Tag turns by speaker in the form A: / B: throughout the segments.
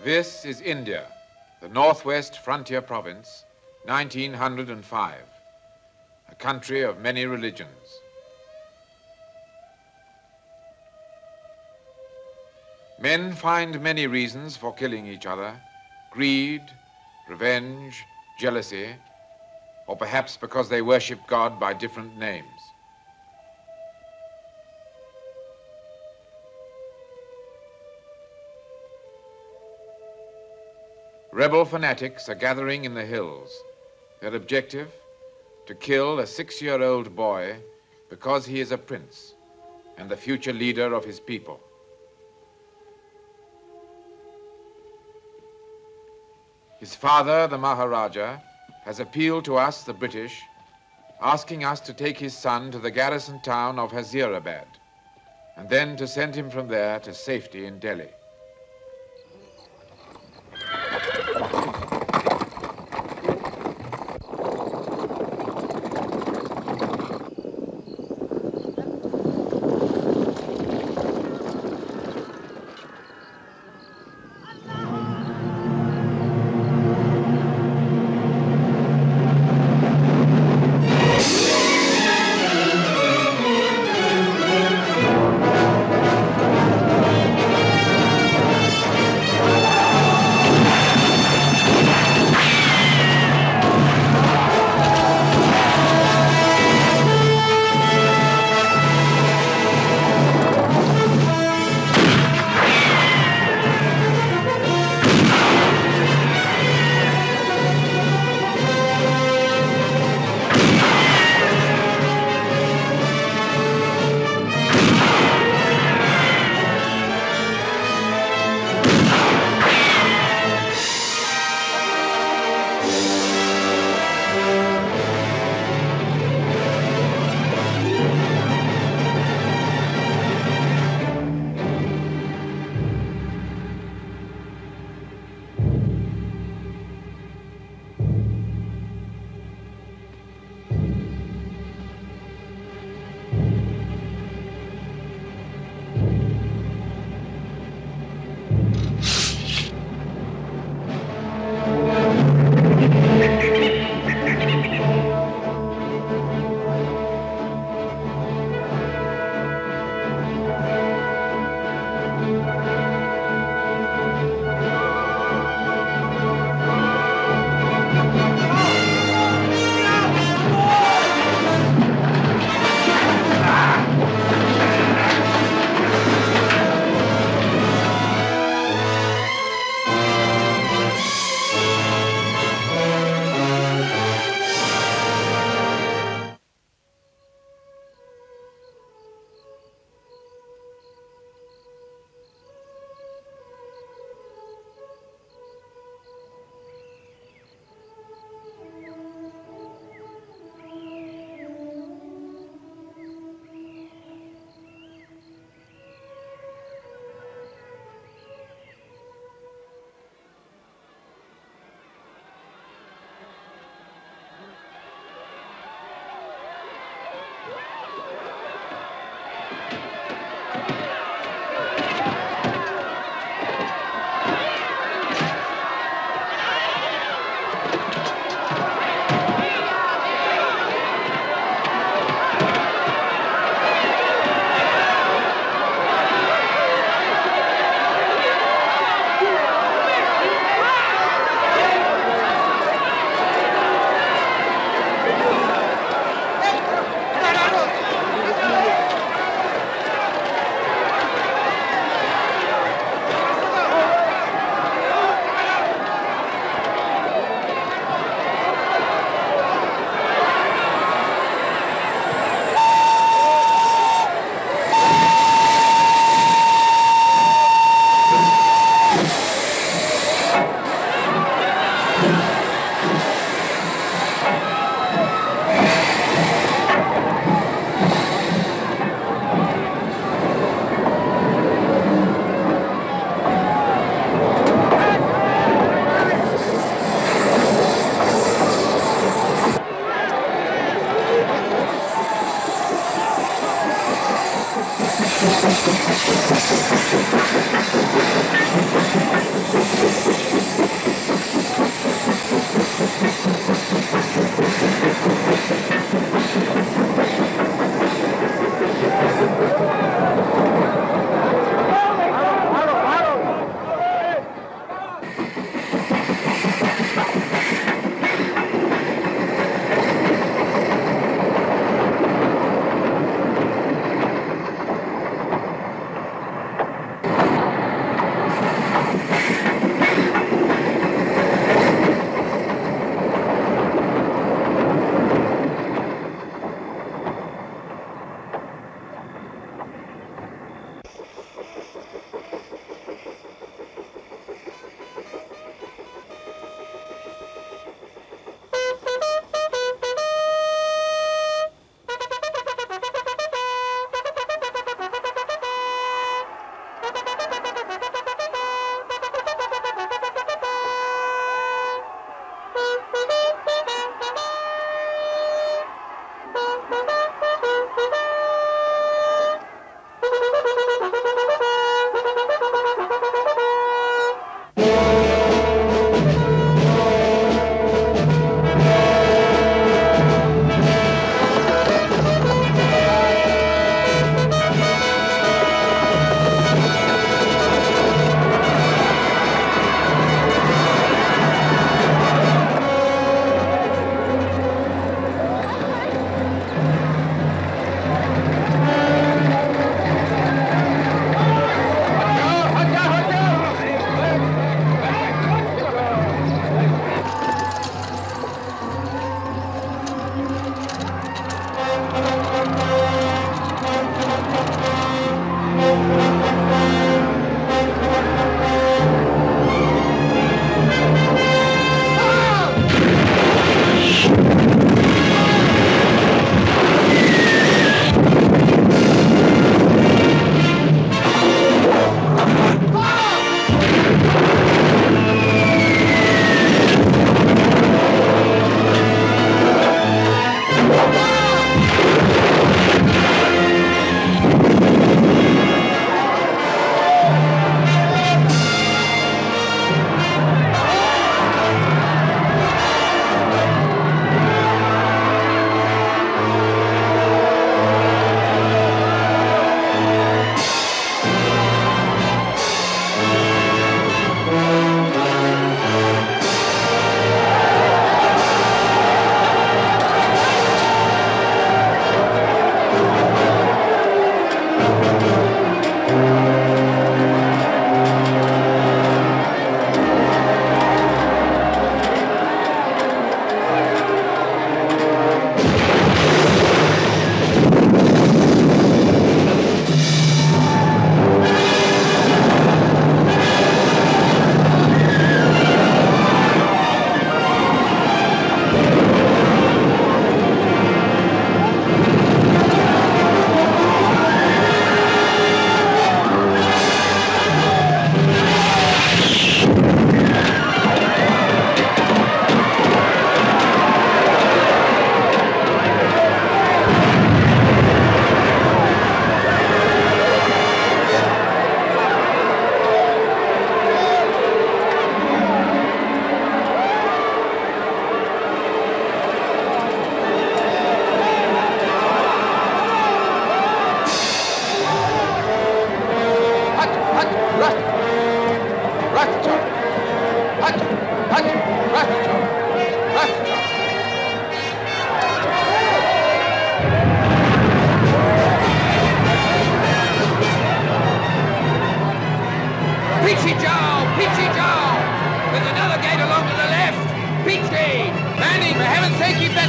A: This is India, the Northwest Frontier Province, 1905, a country of many religions. Men find many reasons for killing each other: greed, revenge, jealousy, or perhaps because they worship God by different names. Rebel fanatics are gathering in the hills. Their objective, to kill a 6-year-old boy because he is a prince and the future leader of his people. His father, the maharajah, has appealed to us, the British, asking us to take his son to the garrison town of Hazirabad and then to send him from there to safety in Delhi.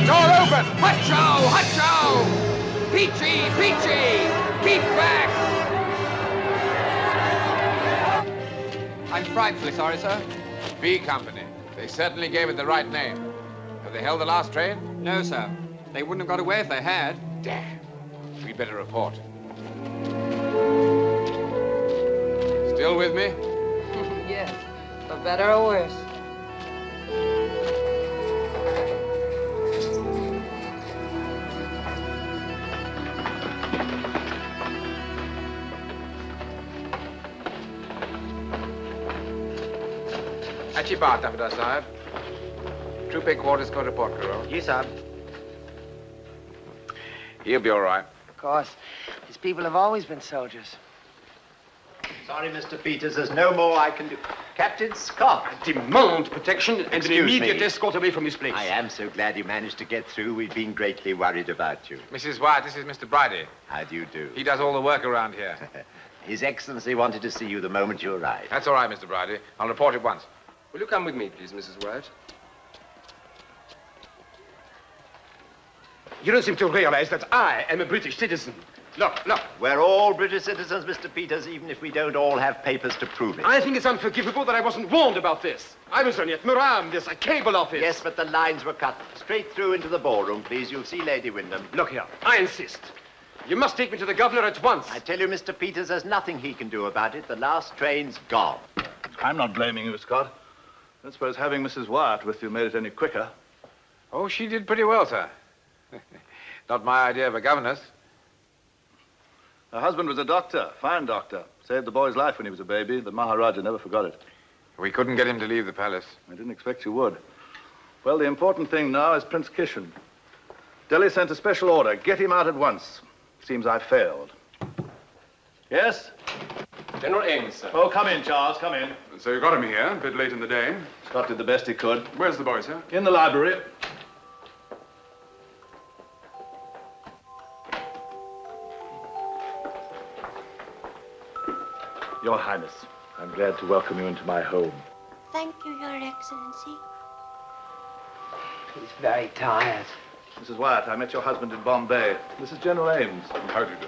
A: Door open!
B: Hacho! Hacho! Peachy! Peachy! Keep back! I'm frightfully sorry, sir.
A: B Company. They certainly gave it the right name. Have they held the last train?
B: No, sir. They wouldn't have got away if they had.
A: Damn. We'd better report. Still with me?
C: Yes, for better or worse.
A: अच्छी बात है, साहब. Troop headquarters को report करो.
D: Yes, sir.
A: He'll be all right.
C: Of course. These people have always been soldiers.
D: Sorry, Mr. Peters, there's no more I can do. Captain Scott.
E: I demand protection and
D: Excuse
E: an immediate
D: me.
E: escort away from this place.
D: I am so glad you managed to get through. We've been greatly worried about you.
A: Mrs. White, this is Mr. Bridie.
D: How do you do?
A: He does all the work around here.
D: His Excellency wanted to see you the moment you arrived.
A: That's all right, Mr. Bridie. I'll report at once.
E: Will you come with me, please, Mrs. White? You don't seem to realize that I am a British citizen. Look, look.
D: We're all British citizens, Mr. Peters, even if we don't all have papers to prove it.
E: I think it's unforgivable that I wasn't warned about this. I was only at Muram, this a cable office.
D: Yes, but the lines were cut straight through into the ballroom, please. You'll see Lady Wyndham.
E: Look here, I insist. You must take me to the governor at once.
D: I tell you, Mr. Peters, there's nothing he can do about it. The last train's gone.
F: I'm not blaming you, Scott. I don't suppose having Mrs. Wyatt with you made it any quicker.
A: Oh, she did pretty well, sir. Not my idea of a governess.
F: Her husband was a doctor, fine doctor. Saved the boy's life when he was a baby. The maharajah never forgot it.
A: We couldn't get him to leave the palace.
F: I didn't expect you would. Well, the important thing now is Prince Kishan. Delhi sent a special order. Get him out at once. Seems I failed. Yes?
E: General Ames, sir.
F: Oh, come in, Charles, come in.
G: So you got him here, a bit late in the day.
F: Scott did the best he could.
G: Where's the boy, sir?
F: In the library. Your Highness, I'm glad to welcome you into my home.
H: Thank you, Your Excellency.
C: He's very tired.
F: Mrs. Wyatt, I met your husband in Bombay. This is General Ames.
G: How do you do?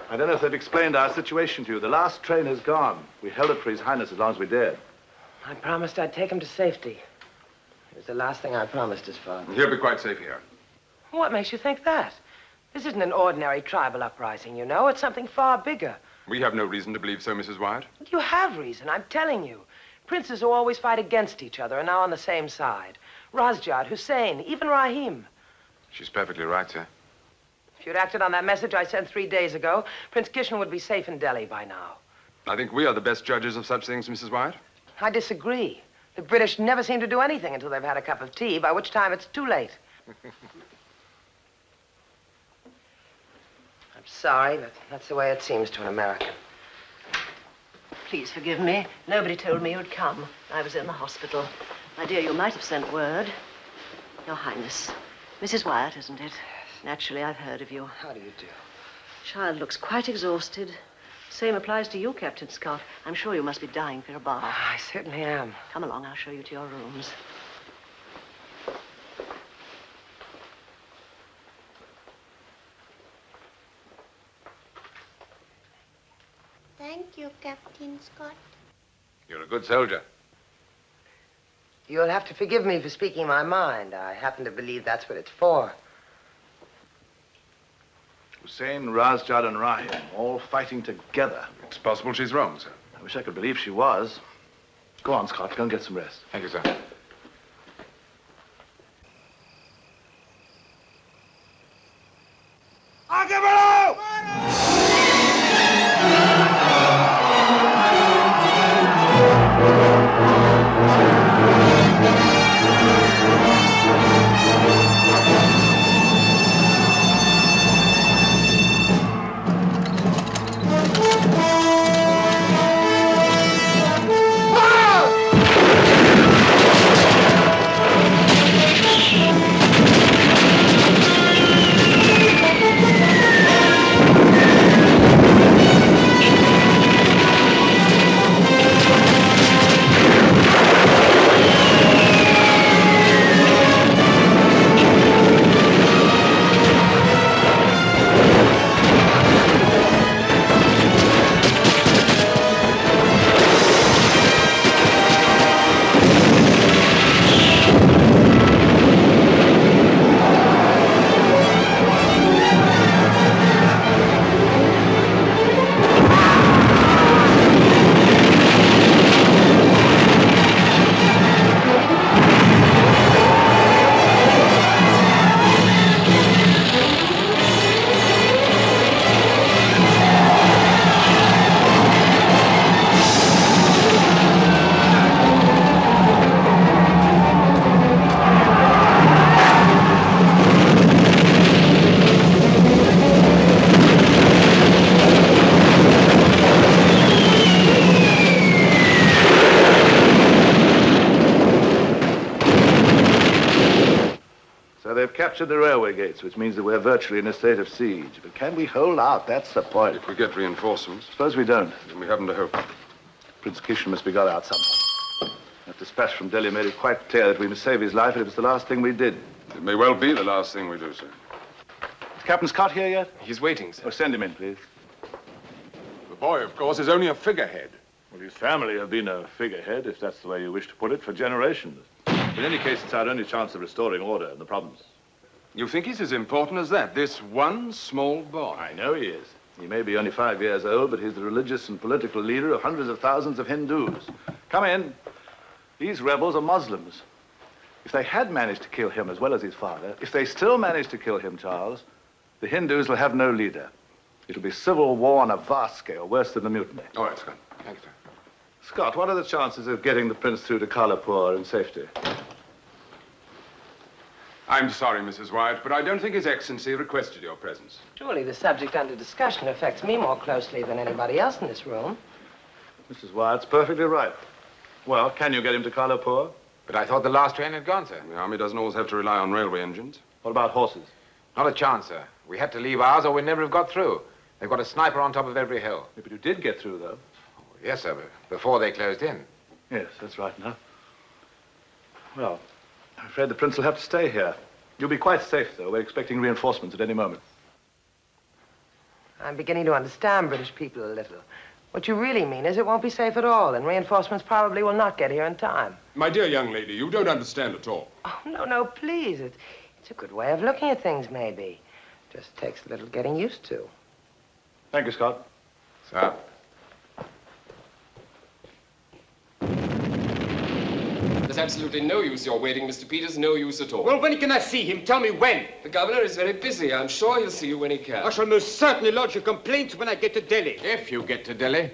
F: I don't know if they've explained our situation to you. The last train has gone. We held it for His Highness as long as we dared.
C: I promised I'd take him to safety. It was the last thing I promised his father.
G: He'll be quite safe here.
C: What makes you think that? This isn't an ordinary tribal uprising, you know. It's something far bigger.
G: We have no reason to believe so, Mrs. Wyatt.
C: You have reason, I'm telling you. Princes who always fight against each other are now on the same side. Razjad, Hussein, even Rahim.
A: She's perfectly right, sir.
C: If you'd acted on that message I sent 3 days ago, Prince Kishan would be safe in Delhi by now.
G: I think we are the best judges of such things, Mrs. Wyatt.
C: I disagree. The British never seem to do anything until they've had a cup of tea, by which time it's too late. I'm sorry, but that's the way it seems to an American.
I: Please forgive me. Nobody told me you'd come. I was in the hospital. My dear, you might have sent word. Your Highness. Mrs. Wyatt, isn't it? Naturally, I've heard of you.
C: How do you do?
I: Child looks quite exhausted. Same applies to you, Captain Scott. I'm sure you must be dying for a bath.
C: I certainly am.
I: Come along, I'll show you to your rooms.
H: Thank you, Captain Scott.
A: You're a good soldier.
C: You'll have to forgive me for speaking my mind. I happen to believe that's what it's for.
F: Hussein, Razjad, and Rahim, all fighting together.
G: It's possible she's wrong, sir.
F: I wish I could believe she was. Go on, Scott. Go and get some rest.
A: Thank you, sir.
F: captured the railway gates, which means that we're virtually in a state of siege. But can we hold out? That's the point.
G: If we get reinforcements,
F: Suppose we don't.
G: then we haven't to hope.
F: Prince Kishan must be got out somehow. That dispatch from Delhi made it quite clear that we must save his life, and it was the last thing we did.
G: It may well be the last thing we do, sir.
F: Is Captain Scott here yet?
E: He's waiting, sir.
F: Oh, send him in, please.
G: The boy, of course, is only a figurehead.
F: Well, his family have been a figurehead, if that's the way you wish to put it, for generations. In any case, it's our only chance of restoring order in the province.
G: You think he's as important as that, this one small boy?
F: I know he is. He may be only 5 years old, but he's the religious and political leader of hundreds of thousands of Hindus. Come in. These rebels are Muslims. If they had managed to kill him as well as his father, if they still manage to kill him, Charles, the Hindus will have no leader. It'll be civil war on a vast scale, worse than the mutiny.
G: All right, Scott. Thank you, sir.
F: Scott, what are the chances of getting the prince through to Kalapur in safety?
G: I'm sorry, Mrs. Wyatt, but I don't think His Excellency requested your presence.
C: Surely the subject under discussion affects me more closely than anybody else in this room.
F: Mrs. Wyatt's perfectly right. Well, can you get him to Kalapur?
A: But I thought the last train had gone, sir.
G: The army doesn't always have to rely on railway engines.
F: What about horses?
A: Not a chance, sir. We had to leave ours or we'd never have got through. They've got a sniper on top of every hill.
F: But you did get through, though.
A: Yes, sir, but before they closed in.
F: Yes, that's right enough. Well, I'm afraid the prince will have to stay here. You'll be quite safe, though. We're expecting reinforcements at any moment.
C: I'm beginning to understand British people a little. What you really mean is it won't be safe at all, and reinforcements probably will not get here in time.
J: My dear young lady, you don't understand at all.
C: Oh, no, please. It's a good way of looking at things, maybe. Just takes a little getting used to.
F: Thank you, Scott.
A: Sir.
J: There's absolutely no use you're waiting, Mr. Peters, no use at all.
E: Well, when can I see him? Tell me when.
J: The governor is very busy. I'm sure he'll see you when he can.
E: I shall most certainly lodge your complaint when I get to Delhi.
A: If you get to Delhi.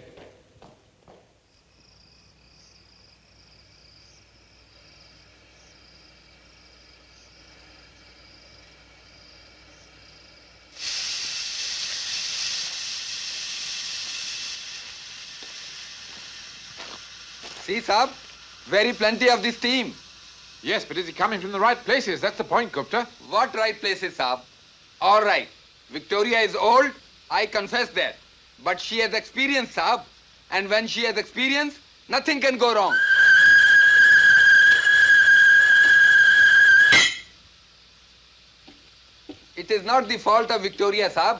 B: See, Saab, very plenty of this team.
A: Yes, but is he coming from the right places? That's the point, Gupta.
B: What right places, Saab? All right. Victoria is old, I confess that. But she has experience, Saab. And when she has experience, nothing can go wrong. It is not the fault of Victoria, Saab.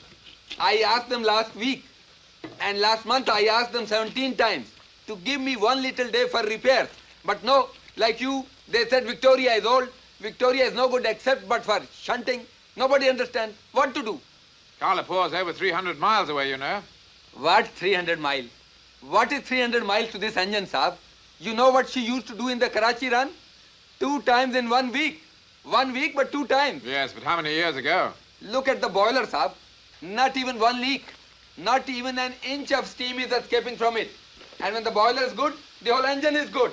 B: I asked them last week. And last month I asked them 17 times to give me 1 little day for repairs. But no, like you, they said Victoria is old. Victoria is no good except but for shunting. Nobody understands what to do.
A: Kalapur's over 300 miles away, you know.
B: What 300 miles? What is 300 miles to this engine, Saab? You know what she used to do in the Karachi run? 2 times in 1 week. 1 week, but 2 times.
A: Yes, but how many years ago?
B: Look at the boiler, Saab. Not even 1 leak. Not even an inch of steam is escaping from it. And when the boiler is good, the whole engine is good.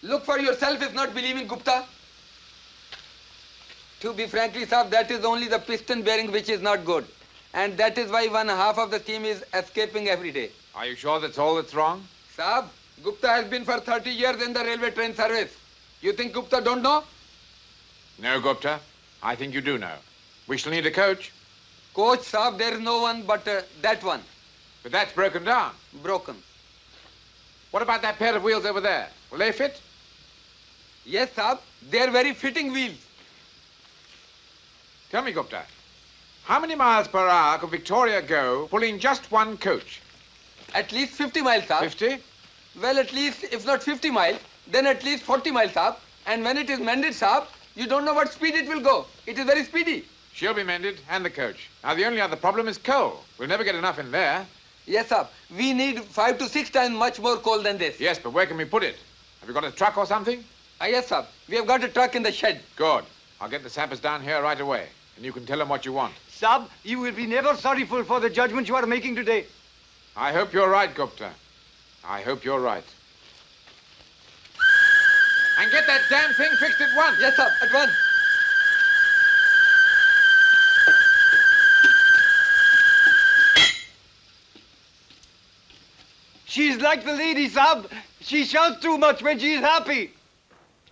B: Look for yourself if not believing Gupta. To be frankly, Saab, that is only the piston bearing which is not good. And that is why 1/2 of the steam is escaping every day.
A: Are you sure that's all that's wrong?
B: Saab, Gupta has been for 30 years in the railway train service. You think Gupta don't know?
A: No, Gupta. I think you do know. We shall need a coach.
B: Coach, Saab, there is no one but that one.
A: But that's broken down.
B: Broken.
A: What about that pair of wheels over there? Will they fit?
B: Yes, Saab. They are very fitting wheels.
A: Tell me, Gupta, how many miles per hour could Victoria go pulling just one coach?
B: At least 50 miles, Saab.
A: 50?
B: Well, at least, if not 50 miles, then at least 40 miles, Saab. And when it is mended, Saab, you don't know what speed it will go. It is very speedy.
A: She'll be mended, and the coach. Now, the only other problem is coal. We'll never get enough in there.
B: Yes, Saab. We need 5 to 6 times much more coal than this.
A: Yes, but where can we put it? Have you got a truck or something?
B: Yes, Saab. We have got a truck in the shed.
A: Good. I'll get the sappers down here right away, and you can tell them what you want.
K: Sab, you will be never sorrowful for the judgment you are making today.
A: I hope you're right, Gupta. I hope you're right. And get that damn thing fixed at once.
B: Yes, Saab, at once.
K: She is like the lady, Sab. She shouts too much when she is happy.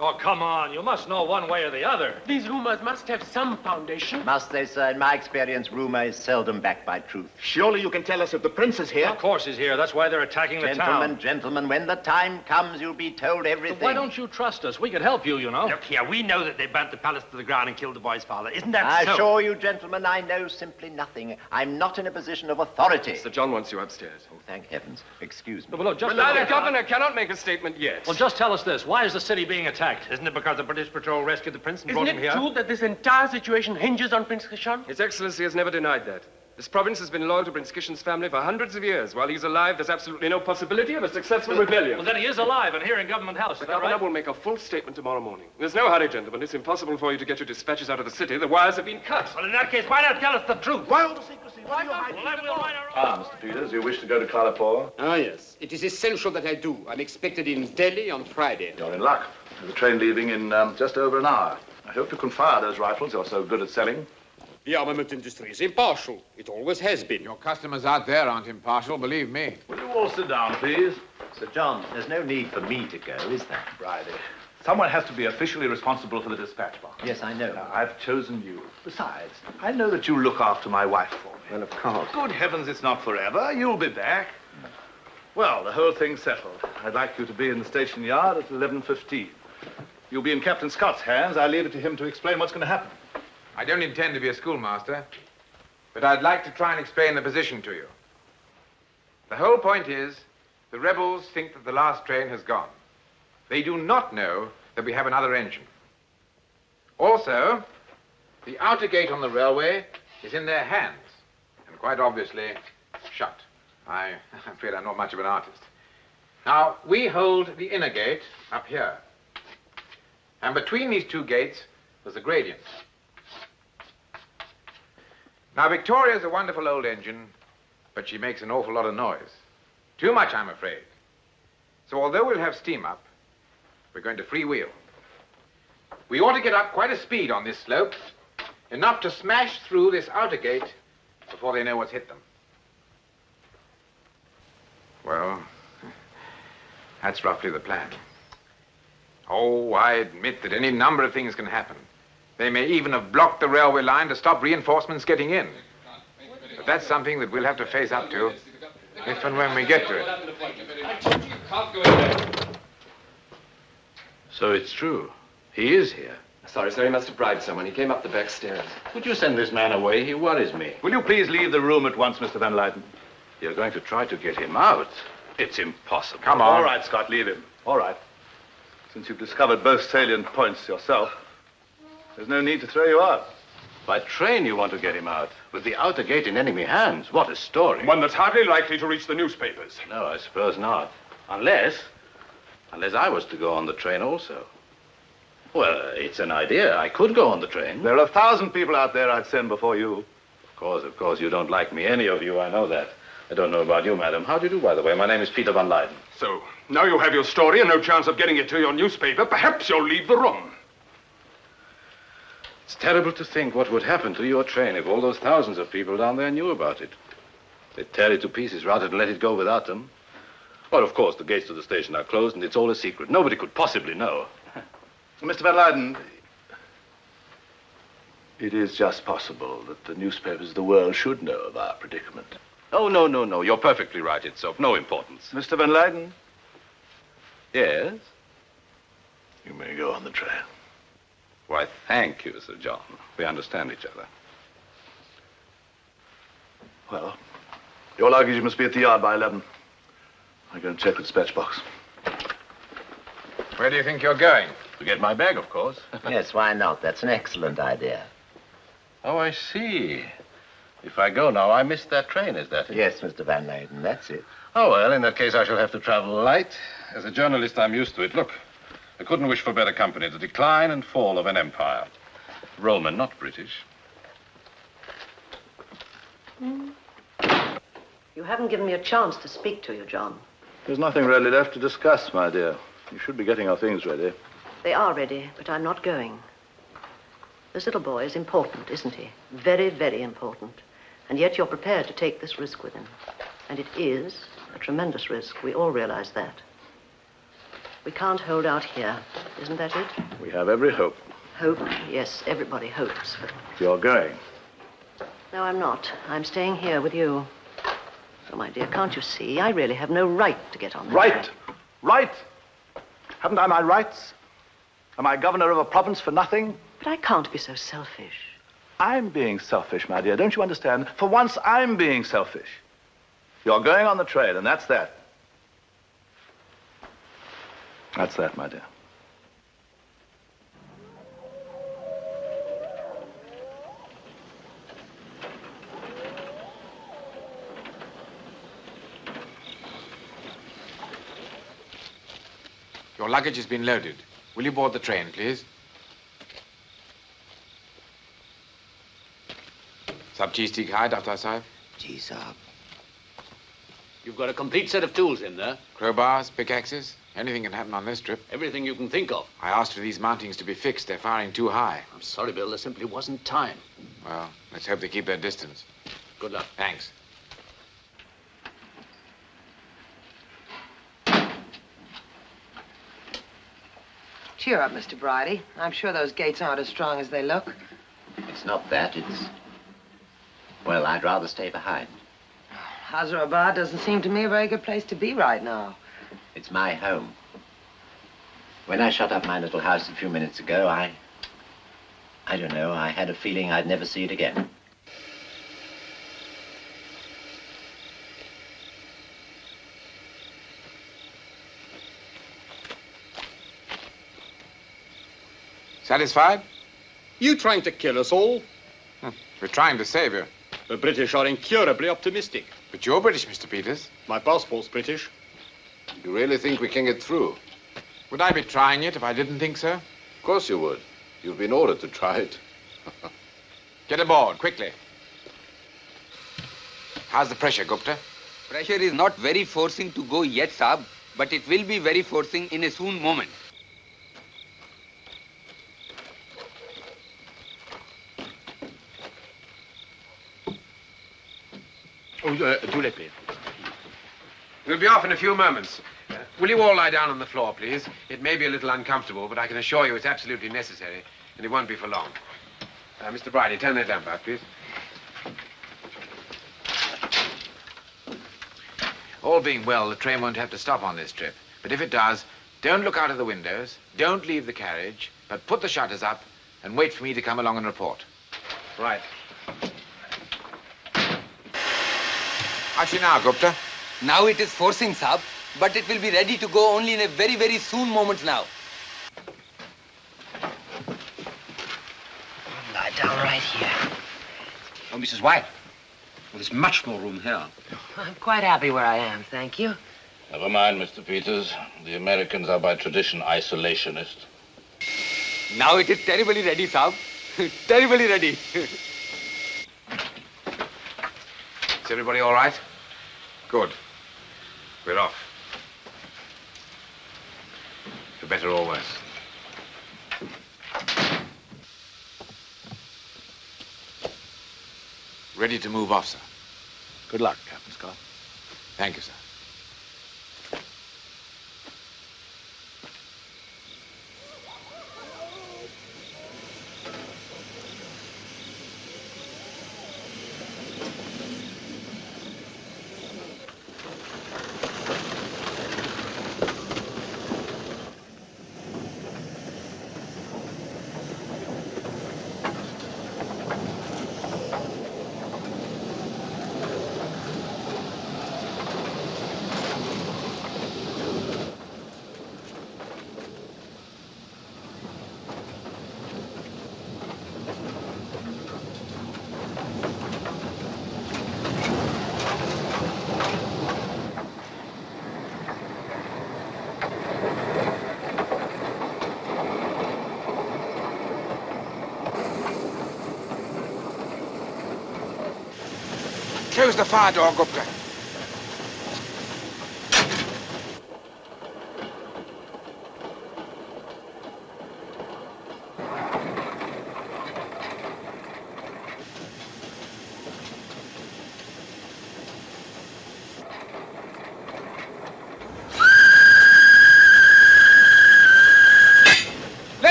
L: Oh, come on. You must know one way or the other.
M: These rumors must have some foundation.
D: Must they, sir? In my experience, rumor is seldom backed by truth.
E: Surely you can tell us if the prince is here.
L: Of course he's here. That's why they're attacking the town.
D: Gentlemen, when the time comes, you'll be told everything.
L: But why don't you trust us? We could help you, you know.
N: Look here, we know that they burnt the palace to the ground and killed the boy's father. Isn't that so?
D: I assure you, gentlemen, I know simply nothing. I'm not in a position of authority.
J: Sir John wants you upstairs.
D: Oh, thank heavens. Excuse me.
L: No, but look, just...
J: Well, the governor cannot make a statement yet.
L: Well, just tell us this. Why is the city being attacked?
N: Isn't it because the British patrol rescued the prince and brought him here?
M: Isn't it true that this entire situation hinges on Prince Kishon?
J: His Excellency has never denied that. This province has been loyal to Prince Kishon's family for hundreds of years. While he's alive, there's absolutely no possibility of a successful rebellion.
L: Well, then he is alive and here in Government House.
J: The governor will make a full statement tomorrow morning. There's no hurry, gentlemen. It's impossible for you to get your dispatches out of the city. The wires have been cut.
N: Well, in that case, why not tell us the truth?
E: Why all the secrecy? Why are you hiding?
F: Mr. Peters, you wish to go to Kalapur?
O: Ah, yes. It is essential that I do. I'm expected in Delhi on Friday.
F: You're in luck. There's a train leaving in just over an hour. I hope you can fire those rifles you're so good at selling.
O: The armament industry is impartial. It always has been.
A: Your customers out there aren't impartial, believe me.
F: Will you all sit down, please?
D: Sir John, there's no need for me to go, is there?
F: Friday. Someone has to be officially responsible for the dispatch box.
D: Yes, I know.
F: Now, I've chosen you. Besides, I know that you look after my wife for me.
D: Well, of course.
F: Good heavens, it's not forever. You'll be back. Well, the whole thing's settled. I'd like you to be in the station yard at 11:15. You'll be in Captain Scott's hands. I'll leave it to him to explain what's going to happen.
A: I don't intend to be a schoolmaster, but I'd like to try and explain the position to you. The whole point is, the rebels think that the last train has gone. They do not know that we have another engine. Also, the outer gate on the railway is in their hands, and quite obviously shut. I'm afraid I'm not much of an artist. Now, we hold the inner gate up here. And between these two gates was a gradient. Now, Victoria's a wonderful old engine, but she makes an awful lot of noise. Too much, I'm afraid. So although we'll have steam up, we're going to freewheel. We ought to get up quite a speed on this slope, enough to smash through this outer gate before they know what's hit them. Well, that's roughly the plan. Oh, I admit that any number of things can happen. They may even have blocked the railway line to stop reinforcements getting in. But that's something that we'll have to face up to if and when we get to it.
F: So it's true. He is here.
J: Sorry, sir. He must have bribed someone. He came up the back stairs.
F: Would you send this man away? He worries me. Will you please leave the room at once, Mr. Van Leyden? You're going to try to get him out? It's impossible.
A: Come on.
F: All right, Scott, leave him. All right. Since you've discovered both salient points yourself, there's no need to throw you out. By train you want to get him out, with the outer gate in enemy hands. What a story.
G: One that's hardly likely to reach the newspapers.
F: No, I suppose not. Unless I was to go on the train also. Well, it's an idea. I could go on the train. There are 1,000 people out there I'd send before you. Of course, you don't like me, any of you, I know that. I don't know about you, madam. How do you do, by the way? My name is Peter Van Leyden.
G: So, now you have your story and no chance of getting it to your newspaper, perhaps you'll leave the room.
F: It's terrible to think what would happen to your train if all those thousands of people down there knew about it. They'd tear it to pieces rather than let it go without them. Well, of course, the gates to the station are closed and it's all a secret. Nobody could possibly know. Mr. Van Leyden, it is just possible that the newspapers of the world should know of our predicament.
P: Oh, no. You're perfectly right. It's of no importance.
F: Mr. Van Leyden?
P: Yes?
F: You may go on the train.
P: Why, thank you, Sir John. We understand each other.
F: Well, your luggage must be at the yard by 11. I'm going to check the dispatch box.
A: Where do you think you're going?
P: To get my bag, of course.
D: Yes, why not? That's an excellent idea.
P: Oh, I see. If I go now, I miss that train, is that it?
D: Yes, Mr. Van Leyden, that's it.
P: Oh, well, in that case, I shall have to travel light. As a journalist, I'm used to it. Look, I couldn't wish for better company. The decline and fall of an empire. Roman, not British.
I: You haven't given me a chance to speak to you, John.
F: There's nothing really left to discuss, my dear. You should be getting our things ready.
I: They are ready, but I'm not going. This little boy is important, isn't he? Very, very important. And yet you're prepared to take this risk with him. And it is a tremendous risk. We all realize that. We can't hold out here. Isn't that it?
F: We have every hope.
I: Hope? Yes, everybody hopes. But
F: You're going.
I: no, I'm not. I'm staying here with you. Oh, my dear, can't you see? I really have no right to get on that
F: Right!
I: train.
F: Right! Haven't I my rights? Am I governor of a province for nothing?
I: But I can't be so selfish.
F: I'm being selfish, my dear. Don't you understand? For once, I'm being selfish. You're going on the train, and that's that. That's that, my dear.
A: Your luggage has been loaded. Will you board the train, please? Sab cheez ठीक है, Dr. Saab?
O: Ji, Saab. You've got a complete set of tools in there.
A: Crowbars, pickaxes, anything can happen on this trip.
O: Everything you can think of.
A: I asked for these mountings to be fixed. They're firing too high.
O: I'm sorry, Bill. There simply wasn't time.
A: Well, let's hope they keep their distance.
O: Good luck.
A: Thanks.
C: Cheer up, Mr. Bridie. I'm sure those gates aren't as strong as they look.
D: It's not that, it's... Well, I'd rather stay behind.
C: Hyderabad doesn't seem to me a very good place to be right now.
D: It's my home. When I shut up my little house a few minutes ago, I don't know, I had a feeling I'd never see it again.
A: Satisfied?
O: You trying to kill us all?
A: We're trying to save you.
O: The British are incurably optimistic.
A: But you're British, Mr. Peters.
O: My passport's British.
Q: You really think we can get through?
A: Would I be trying it if I didn't think so?
Q: Of course you would. You've been ordered to try it.
A: Get aboard, quickly. How's the pressure, Gupta?
B: Pressure is not very forcing to go yet, Saab, but it will be very forcing in a soon moment.
O: Do les paix.
A: We'll be off in a few moments. Will you all lie down on the floor, please? It may be a little uncomfortable, but I can assure you it's absolutely necessary, and it won't be for long. Mr. Bridie, turn that lamp out, please. All being well, the train won't have to stop on this trip. But if it does, don't look out of the windows, don't leave the carriage, but put the shutters up and wait for me to come along and report.
O: Right.
A: Actually now, Gupta.
B: Now it is forcing, Saab, but it will be ready to go only in a very, very soon moment now.
C: Lie down right here.
O: Oh, Mrs. White. Well, there's much more room here.
C: I'm quite happy where I am, thank you.
P: Never mind, Mr. Peters. The Americans are by tradition isolationist.
B: Now it is terribly ready, Saab. Terribly ready.
A: Is everybody all right? Good. We're off. For better or worse. Ready to move off, sir.
F: Good luck, Captain Scott.
A: Thank you, sir. Close the fire door, Gupta.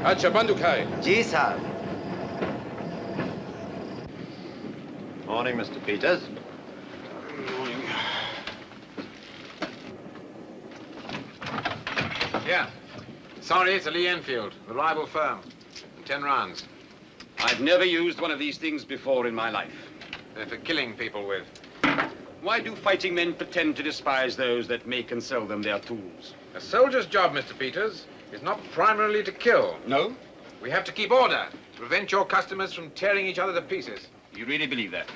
P: अच्छा बंदूक है
D: जी साहब Morning, Mr. Peters.
A: Morning. Yeah. Sorry, it's a Lee Enfield, the rival firm. 10 rounds.
O: I've never used one of these things before in my life.
A: They're for killing people with.
O: Why do fighting men pretend to despise those that make and sell them their tools?
A: A soldier's job, Mr. Peters, is not primarily to kill.
O: No?
A: We have to keep order, to prevent your customers from tearing each other to pieces.
O: You really believe that?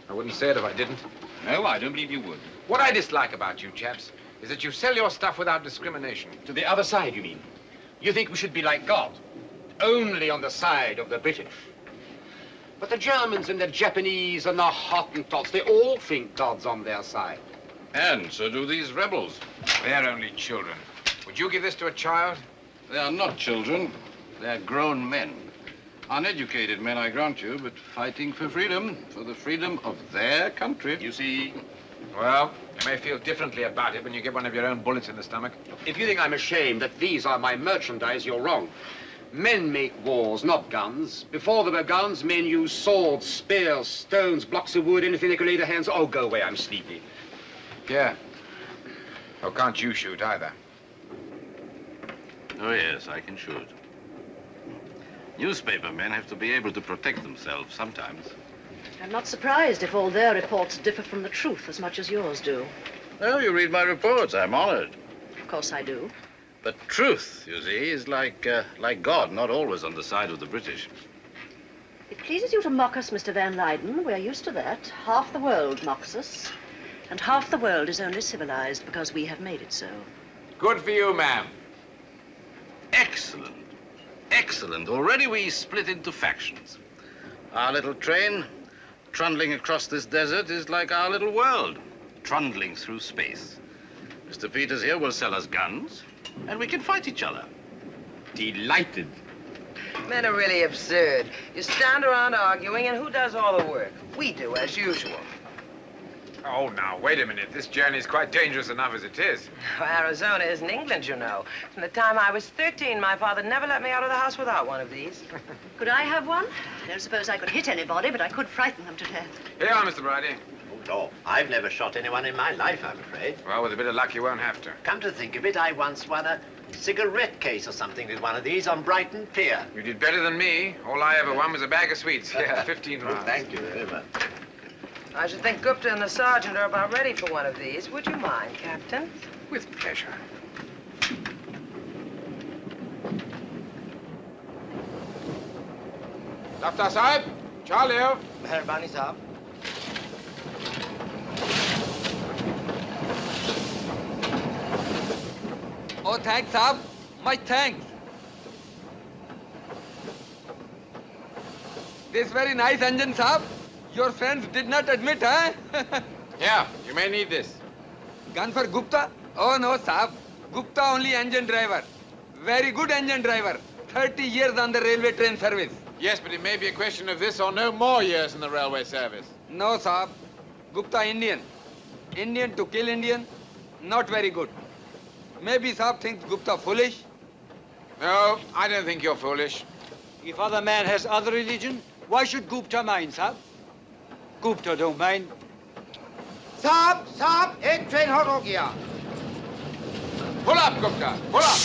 A: I wouldn't say it if I didn't.
O: No, I don't believe you would.
A: What I dislike about you chaps is that you sell your stuff without discrimination.
O: To the other side, you mean? You think we should be like God, only on the side of the British. But the Germans and the Japanese and the Hottentots, they all think God's on their side.
P: And so do these rebels.
A: They're only children. Would you give this to a child?
P: They are not children. They're grown men. Uneducated men, I grant you, but fighting for the freedom of their country.
O: You see?
A: Well, you may feel differently about it when you get one of your own bullets in the stomach.
O: If you think I'm ashamed that these are my merchandise, you're wrong. Men make wars, not guns. Before there were guns, men used swords, spears, stones, blocks of wood, anything they could lay their hands on. Oh, go away, I'm sleepy.
A: Yeah. Oh, can't you shoot either?
P: Oh, yes, I can shoot. Newspaper men have to be able to protect themselves sometimes.
I: I'm not surprised if all their reports differ from the truth as much as yours do.
P: Oh, you read my reports. I'm honored.
I: Of course I do.
P: But truth, you see, is like God, not always on the side of the British.
I: It pleases you to mock us, Mr. Van Leyden. We're used to that. Half the world mocks us. And half the world is only civilized because we have made it so.
A: Good for you, ma'am.
P: Excellent. Excellent. Already we split into factions. Our little train, trundling across this desert, is like our little world, trundling through space. Mr. Peters here will sell us guns, and we can fight each other.
O: Delighted.
C: Men are really absurd. You stand around arguing, and who does all the work? We do, as usual.
A: Oh, now, wait a minute. This journey is quite dangerous enough as it is.
C: Arizona isn't England, you know. From the time I was 13, my father never let me out of the house without one of these.
I: Could I have one? I don't suppose I could hit anybody, but I could frighten them to death.
A: Here you are, Mr. Bridie.
D: Oh, no. I've never shot anyone in my life, I'm afraid.
A: Well, with a bit of luck, you won't have to.
D: Come to think of it, I once won a cigarette case or something with one of these on Brighton Pier.
A: You did better than me. All I ever won was a bag of sweets. Yeah, 15 rounds.
D: Thank you very much.
C: I should think Gupta and the sergeant are about ready for one of these. Would you mind, Captain?
A: With pleasure. Daftar Sahib, Charlie.
C: Meherbani Sahib.
B: Oh, thanks, Saab. My thanks. This very nice engine, Saab. Your friends did not admit, huh?
A: Yeah, you may need this.
B: Gun for Gupta? Oh, no, Saab. Gupta only engine driver. Very good engine driver. 30 years on the railway train service.
A: Yes, but it may be a question of this or no more years in the railway service.
B: No, Saab. Gupta Indian. Indian to kill Indian, not very good. Maybe Saab thinks Gupta foolish.
A: No, I don't think you're foolish.
K: If other man has other religion, why should Gupta mind, Saab? Gupta don't mind.
R: Saab, ek train hot ho gaya.
A: Pull up, Gupta, pull up.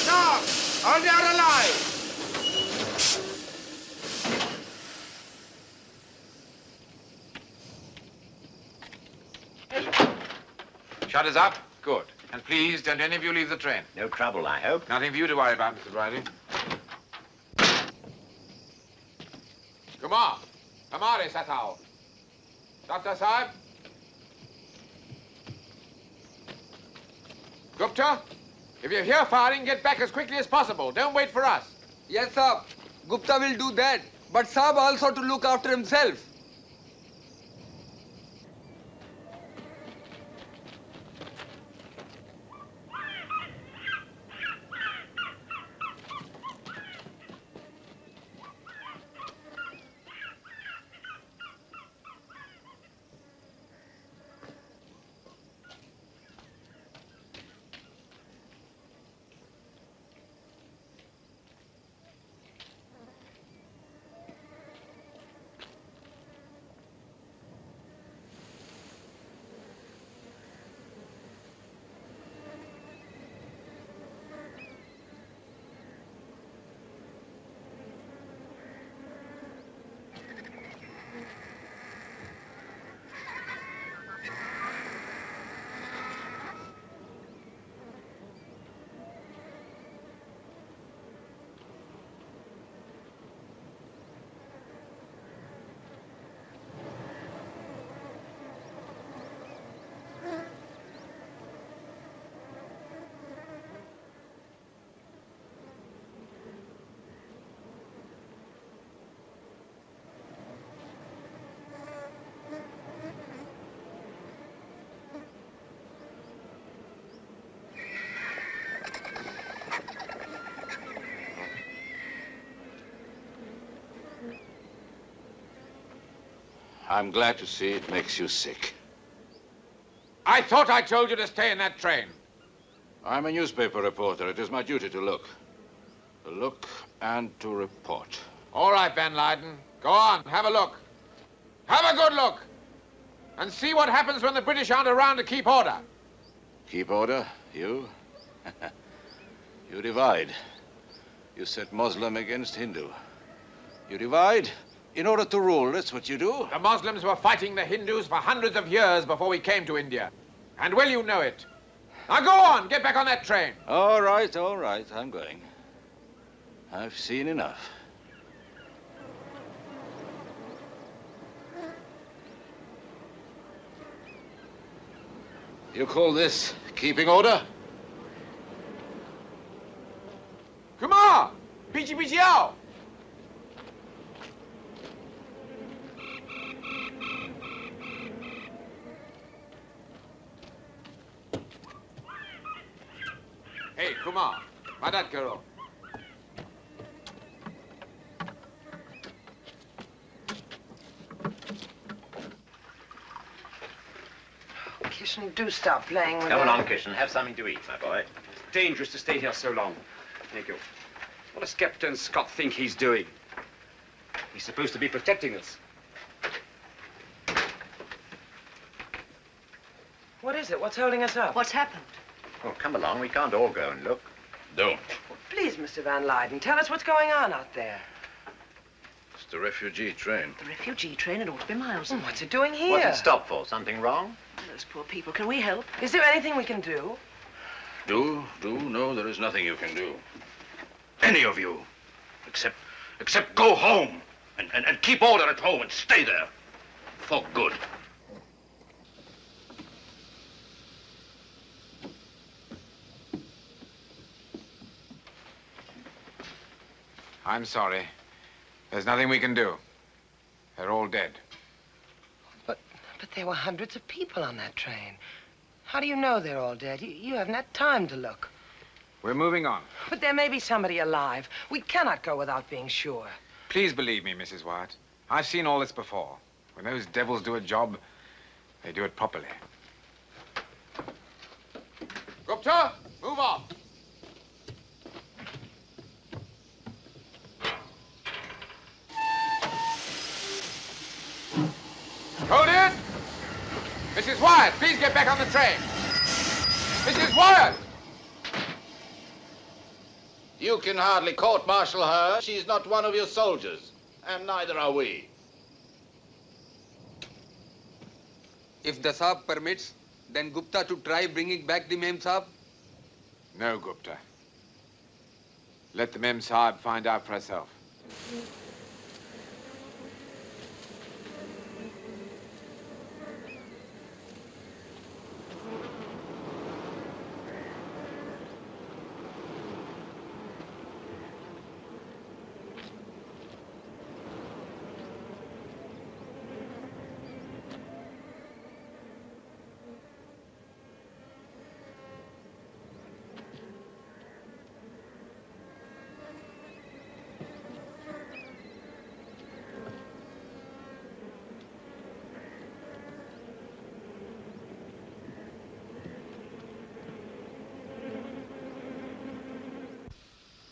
R: Now, all they are alive.
A: Shutters up? Good. And please, don't any of you leave the train.
D: No trouble, I hope.
A: Nothing for you to worry about, Mr. Bridie. Come on. Hamare Satao. Dr. Saab? Gupta, if you hear firing, get back as quickly as possible. Don't wait for us.
B: Yes, Saab. Gupta will do that. But Saab also to look after himself.
Q: I'm glad to see it makes you sick.
A: I thought I told you to stay in that train.
Q: I'm a newspaper reporter. It is my duty to look. To look and to report.
A: All right, Van Leyden. Go on, have a look. Have a good look. And see what happens when the British aren't around to keep order.
Q: Keep order? You? You divide. You set Muslim against Hindu. You divide in order to rule. That's what you do.
A: The Muslims were fighting the Hindus for hundreds of years before we came to India. And will you know it? Now go on, get back on that train.
Q: All right, I'm going. I've seen enough. You call this keeping order?
A: Come on! Pichi pichi ao! Hey, Kumar, Madat karo.
C: Kishan, do stop playing with
D: Come
C: her.
D: along, Kishan. Have something to eat, my boy.
O: It's dangerous to stay here so long. Nico, what does Captain Scott think he's doing? He's supposed to be protecting us.
C: What is it? What's holding us up?
I: What's happened?
D: Oh, come along. We can't all go and look.
Q: Don't.
C: Please, Mr. Van Leyden, tell us what's going on out there.
Q: It's the refugee train.
I: The refugee train, it ought to be miles away.
C: What's it doing here?
D: What's it stop for? Something wrong?
I: Those poor people. Can we help?
C: Is there anything we can do?
Q: Do? No, there is nothing you can do. Any of you. Except go home. And keep order at home and stay there. For good.
A: I'm sorry. There's nothing we can do. They're all dead.
C: But there were hundreds of people on that train. How do you know they're all dead? You haven't had time to look.
A: We're moving on.
C: But there may be somebody alive. We cannot go without being sure.
A: Please believe me, Mrs. Wyatt. I've seen all this before. When those devils do a job, they do it properly. Gupta, move on. Hold it! Mrs. Wyatt, please get back on the train. Mrs. Wyatt!
Q: You can hardly court-martial her. She's not one of your soldiers, and neither are we.
B: If the Saab permits, then Gupta to try bringing back the Mem Saab?
A: No, Gupta. Let the Mem Sahib find out for herself.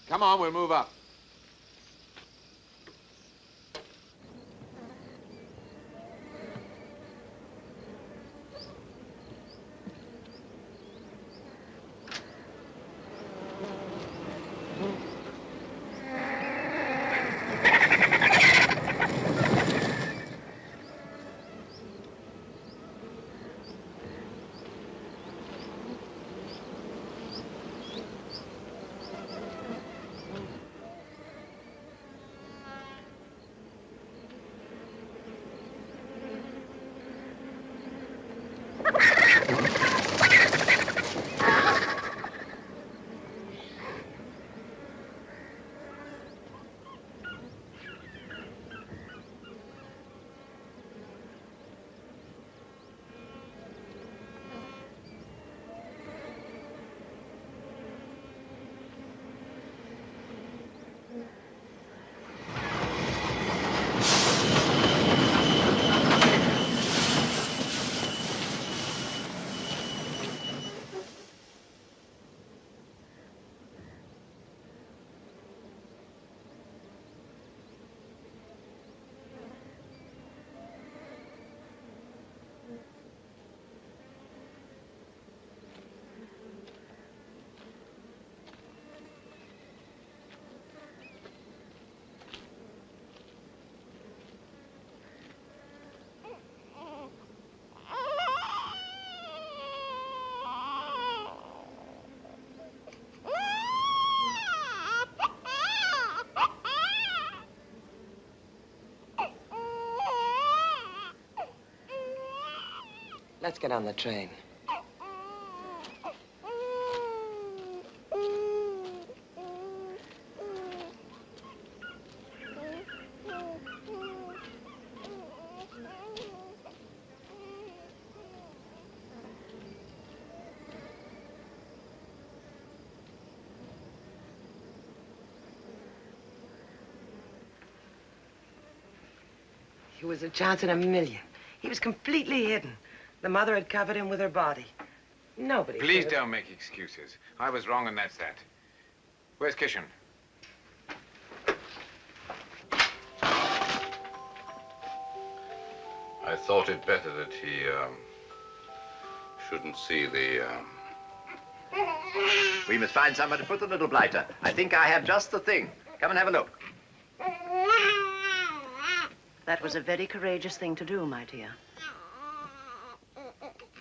A: Come on, we'll move up.
C: Let's get on the train. He was a chance in a million. He was completely hidden. The mother had covered him with her body. Nobody.
A: Please don't make excuses. I was wrong and that's that. Where's Kishan?
Q: I thought it better that he shouldn't see the...
D: We must find somewhere to put the little blighter. I think I have just the thing. Come and have a look.
I: That was a very courageous thing to do, my dear.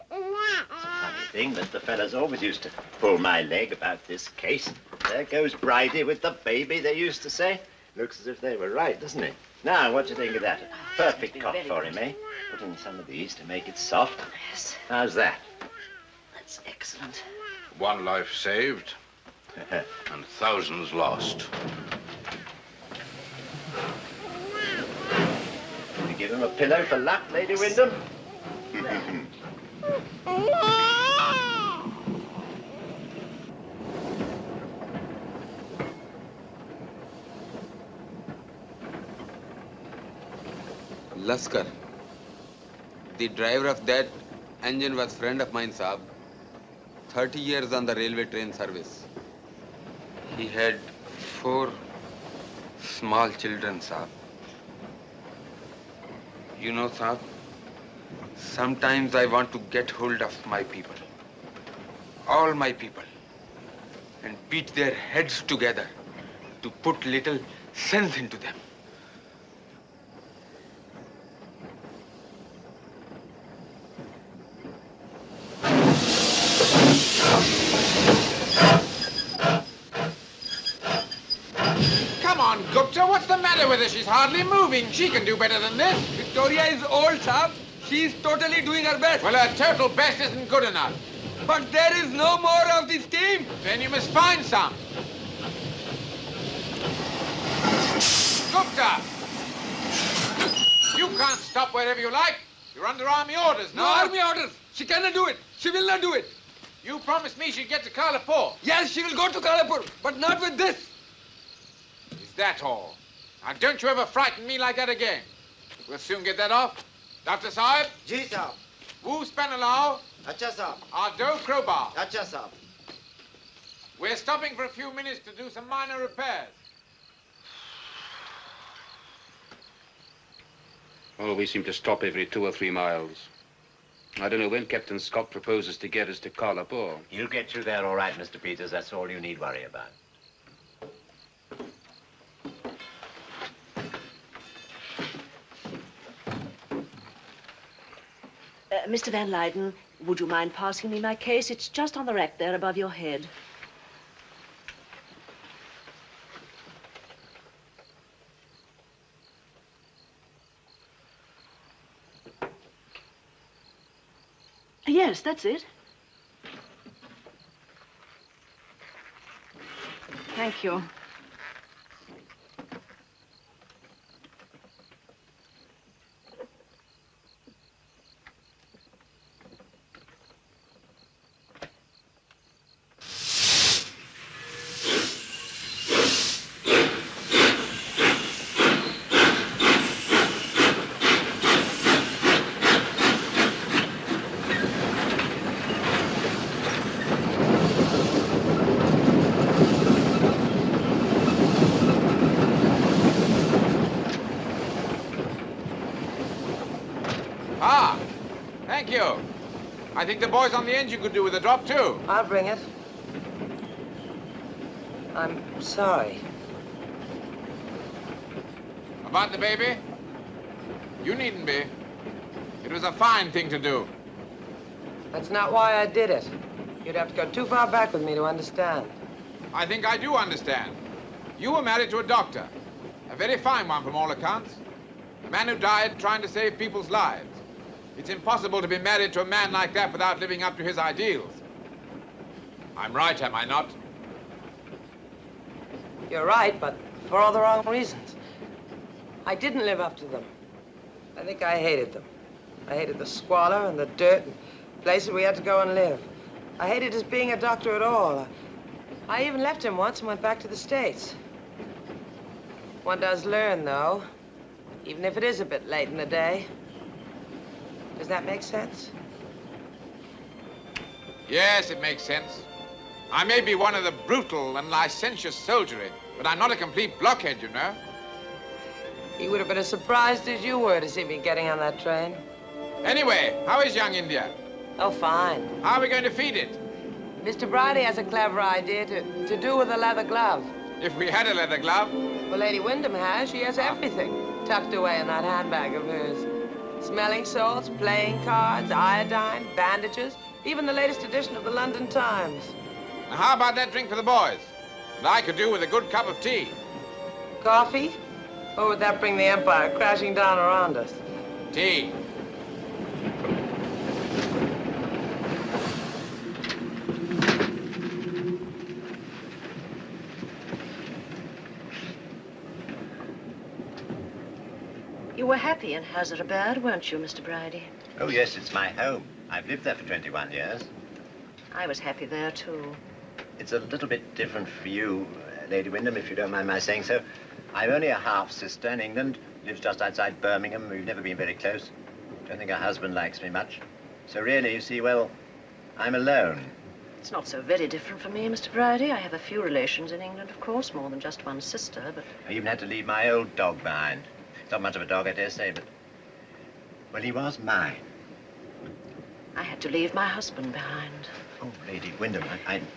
D: Funny thing that the fellas always used to pull my leg about this case. There goes Bridie with the baby, they used to say. Looks as if they were right, doesn't it? Now, what do you think of that? A perfect cot for him, eh? Put in some of these to make it soft.
I: Yes.
D: How's that?
I: That's excellent.
Q: One life saved and thousands lost.
D: Will you give him a pillow for luck, Lady Wyndham?
B: Laskar. The driver of that engine was friend of mine, Saab. 30 years on the railway train service. He had 4 small children, Saab. You know, Saab, sometimes I want to get hold of my people, all my people, and beat their heads together to put little sense into them.
A: Come on, Gupta, what's the matter with her? She's hardly moving. She can do better than this.
B: Victoria is old, Saab. She's totally doing her best.
A: Well, her total best isn't good enough.
B: But there is no more of this team.
A: Then you must find some. Gupta! You can't stop wherever you like. You're under army orders, no?
B: No army orders. She cannot do it. She will not do it.
A: You promised me she'd get to Kalapur.
B: Yes, she will go to Kalapur, but not with this.
A: Is that all? Now, don't you ever frighten me like that again. We'll soon get that off. Dr. Sahib?
R: जी साहब.
A: Woo Spanalao?
R: अच्छा साहब.
A: Ardo Crowbar?
R: अच्छा साहब.
A: We're stopping for a few minutes to do some minor repairs.
O: Oh, we seem to stop every 2 or 3 miles. I don't know when Captain Scott proposes to get us to Kalapur.
D: You'll get through there all right, Mr. Peters. That's all you need worry about.
I: Mr. Van Leyden, would you mind passing me my case? It's just on the rack there above your head. Yes, that's it. Thank you.
A: Thank you. I think the boys on the engine could do with a drop, too.
C: I'll bring it. I'm sorry.
A: About the baby? You needn't be. It was a fine thing to do.
C: That's not why I did it. You'd have to go too far back with me to understand.
A: I think I do understand. You were married to a doctor. A very fine one from all accounts. A man who died trying to save people's lives. It's impossible to be married to a man like that without living up to his ideals. I'm right, am I not?
C: You're right, but for all the wrong reasons. I didn't live up to them. I think I hated them. I hated the squalor and the dirt and places we had to go and live. I hated his being a doctor at all. I even left him once and went back to the States. One does learn, though, even if it is a bit late in the day. Does that make sense?
A: Yes, it makes sense. I may be one of the brutal and licentious soldiery, but I'm not a complete blockhead, you know.
C: He would have been as surprised as you were to see me getting on that train.
A: Anyway, how is young India?
C: Oh, fine.
A: How are we going to feed it?
C: Mr. Bridie has a clever idea to do with a leather glove.
A: If we had a leather glove?
C: Well, Lady Wyndham has. She has everything tucked away in that handbag of hers. Smelling salts, playing cards, iodine, bandages, even the latest edition of the London Times.
A: Now, how about that drink for the boys? And I could do with a good cup of tea.
C: Coffee? Or would that bring the Empire crashing down around us?
A: Tea.
I: You were happy in Hyderabad, weren't you, Mr. Bridie?
D: Oh, yes, it's my home. I've lived there for 21 years.
I: I was happy there, too.
D: It's a little bit different for you, Lady Wyndham, if you don't mind my saying so. I'm only a half-sister in England, lives just outside Birmingham. We've never been very close. Don't think her husband likes me much. So really, you see, well, I'm alone.
I: It's not so very different from me, Mr. Bridie. I have a few relations in England, of course, more than just one sister, but...
D: I even had to leave my old dog behind. Not much of a dog, I dare say, but... well, he was mine.
I: I had to leave my husband behind.
D: Oh, Lady Wyndham, I'm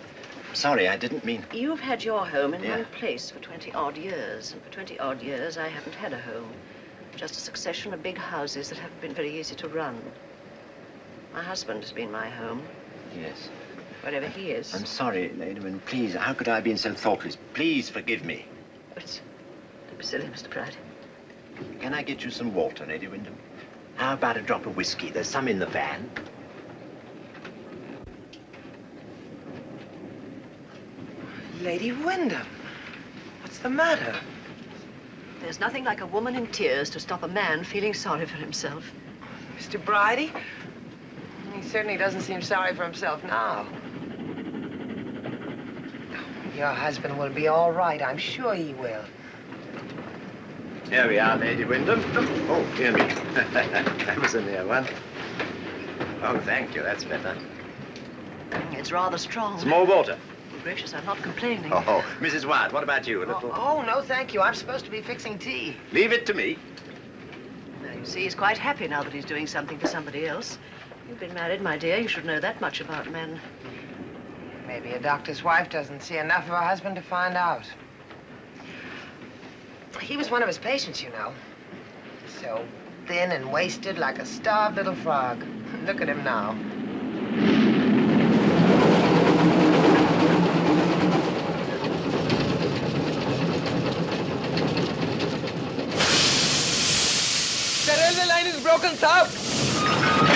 D: sorry, I didn't mean...
I: You've had your home in one place for 20-odd years, and for 20-odd years I haven't had a home. Just a succession of big houses that haven't been very easy to run. My husband has been my home.
D: Yes.
I: Wherever he is.
D: I'm sorry, Lady Wyndham, please, how could I have been so thoughtless? Please forgive me.
I: Don't be silly, Mr. Bridie.
D: Can I get you some water, Lady Wyndham? How about a drop of whiskey? There's some in the van.
C: Lady Wyndham, what's the matter?
I: There's nothing like a woman in tears to stop a man feeling sorry for himself.
C: Mr. Bridie? He certainly doesn't seem sorry for himself now. Your husband will be all right. I'm sure he will.
D: Here we are, Lady Wyndham. Oh, dear me. That was a near one. Oh, thank you. That's better.
I: It's rather strong.
D: Some more water.
I: Good gracious, I'm not complaining.
D: Oh, Mrs. Wyatt, what about you? A little...
C: Oh, no, thank you. I'm supposed to be fixing tea.
D: Leave it to me.
I: Now, you see, he's quite happy now that he's doing something for somebody else. You've been married, my dear. You should know that much about men.
C: Maybe a doctor's wife doesn't see enough of her husband to find out. He was one of his patients, you know. So thin and wasted like a starved little frog. Look at him now.
B: The railway line is broken, sir.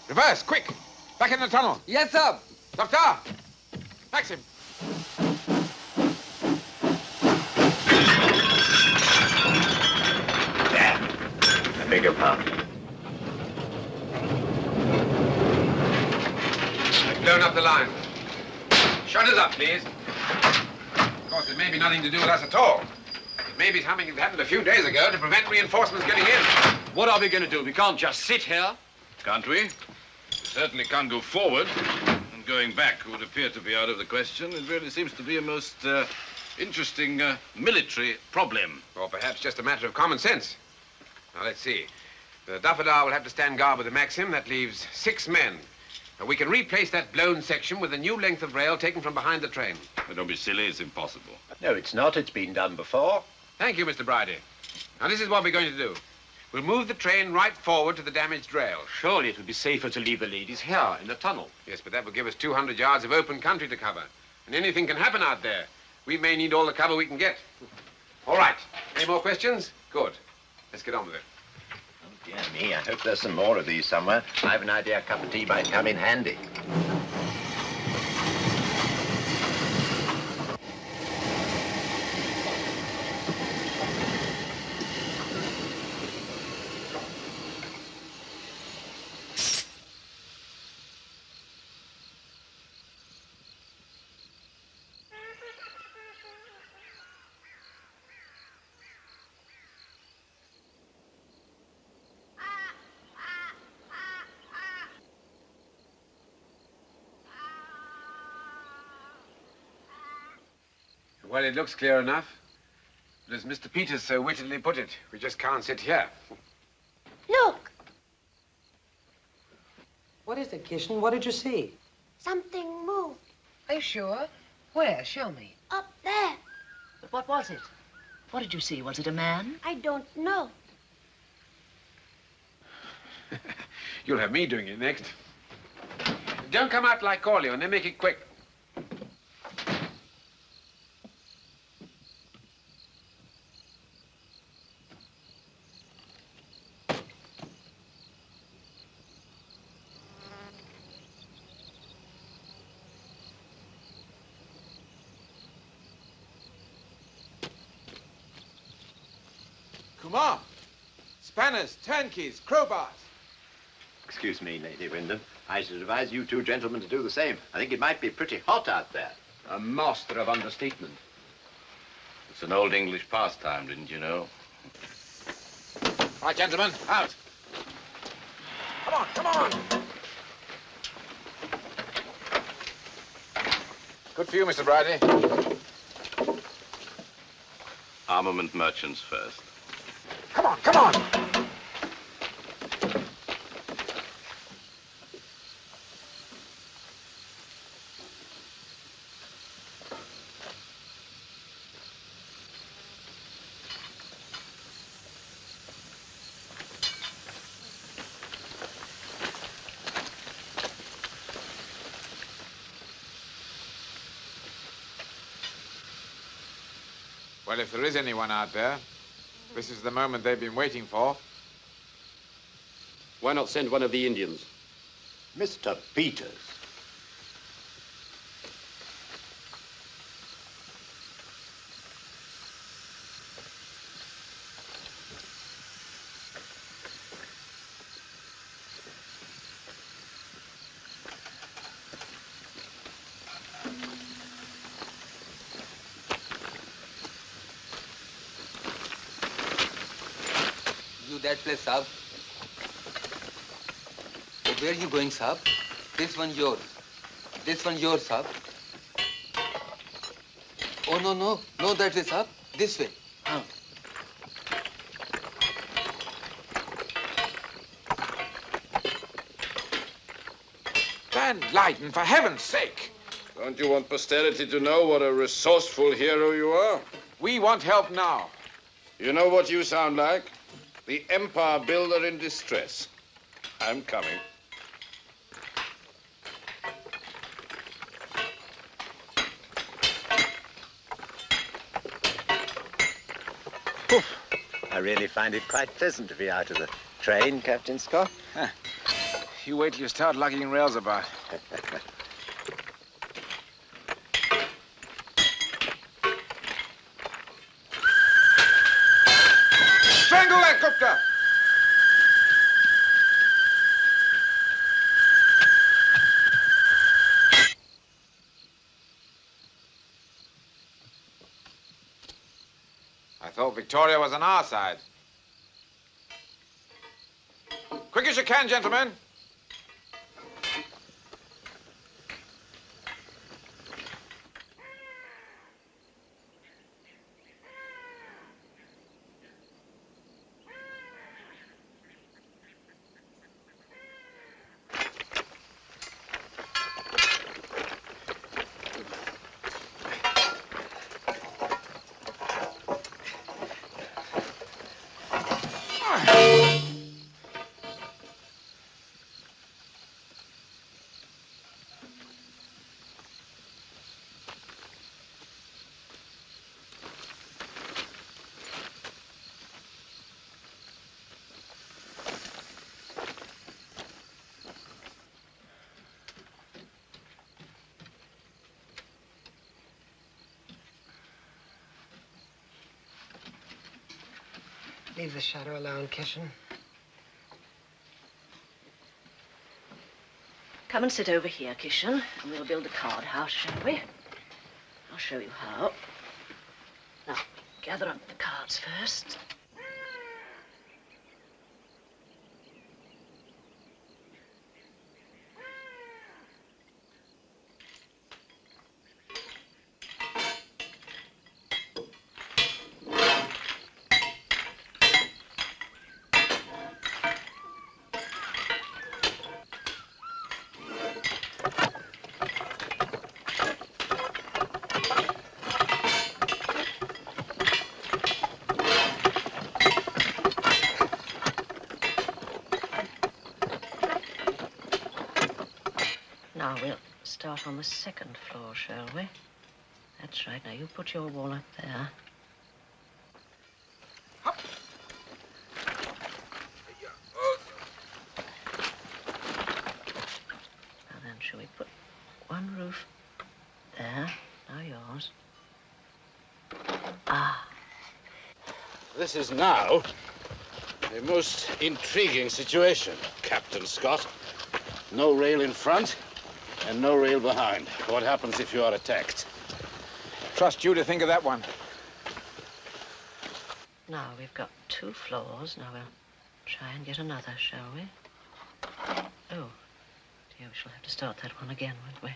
A: Reverse, quick! Back in the tunnel.
B: Yes, sir.
A: Doctor! Maxim!
D: There. I beg your pardon.
A: I've blown up the line. Shutters up, please. Of course, it may be nothing to do with us at all. It may be something that happened a few days ago to prevent reinforcements getting in.
Q: What are we going to do? We can't just sit here. Can't we? We certainly can't go forward. And going back would appear to be out of the question. It really seems to be a most interesting military problem.
A: Or perhaps just a matter of common sense. Now, let's see. The Daffodil will have to stand guard with the Maxim. That leaves 6 men. And we can replace that blown section with a new length of rail taken from behind the train.
Q: But don't be silly. It's impossible.
D: No, it's not. It's been done before.
A: Thank you, Mr. Bridie. Now, this is what we're going to do. We'll move the train right forward to the damaged rail.
O: Surely it would be safer to leave the ladies here in the tunnel.
A: Yes, but that will give us 200 yards of open country to cover. And anything can happen out there. We may need all the cover we can get. All right. Any more questions? Good. Let's get on with it.
D: Oh, dear me. I hope there's some more of these somewhere. I have an idea a cup of tea might come in handy.
A: Well, it looks clear enough. But as Mr. Peters so wittily put it, we just can't sit here.
H: Look,
C: What is it, Kishan? What did you see?
H: something moved
C: Are you sure? Where? Show me.
H: up there.
I: But what was it? What did you see? Was it a man?
H: I don't know.
A: You'll have me doing it next. Don't come out till I call you, and then make it quick.
R: Kumar, spanners, turnkeys, crowbars.
D: Excuse me, Lady Wyndham. I should advise you two gentlemen to do the same. I think it might be pretty hot out there.
O: A master of understatement.
Q: It's an old English pastime, didn't you know?
A: Right, gentlemen, out. Come on, come on. Good for you, Mr. Bridie.
Q: Armament merchants first.
A: Come on, come on. Well, if there is anyone out there, this is the moment they've been waiting for.
O: Why not send one of the Indians?
D: Mr. Peters.
B: That place, Sahib. Oh, where are you going, Sahib? This one yours. This one yours, Sahib. Oh, no, no. No, that way, Sahib. This way.
A: Van Leyden, for heaven's sake.
Q: Don't you want posterity to know what a resourceful hero you are?
A: We want help now.
Q: You know what you sound like? The empire builder in distress. I'm coming.
D: I really find it quite pleasant to be out of the train, Captain Scott.
A: Huh. You wait till you start lugging rails about. Strangle that Gupta! I thought Victoria was on our side. Quick as you can, gentlemen.
C: Leave the shadow alone, Kishan.
I: Come and sit over here, Kishan, and we'll build a card house, shall we? I'll show you how. Now, gather up the cards first. Now we'll start on the second floor, shall we? That's right. Now you put your wall up there. Now then, shall we put one roof there? Now yours. Ah.
P: This is now a most intriguing situation, Captain Scott. No rail in front and no rail behind. What happens if you are attacked?
A: Trust you to think of that one.
I: Now, we've got 2 floors. Now, we'll try and get another, shall we? Oh, dear, we shall have to start that one again, won't we?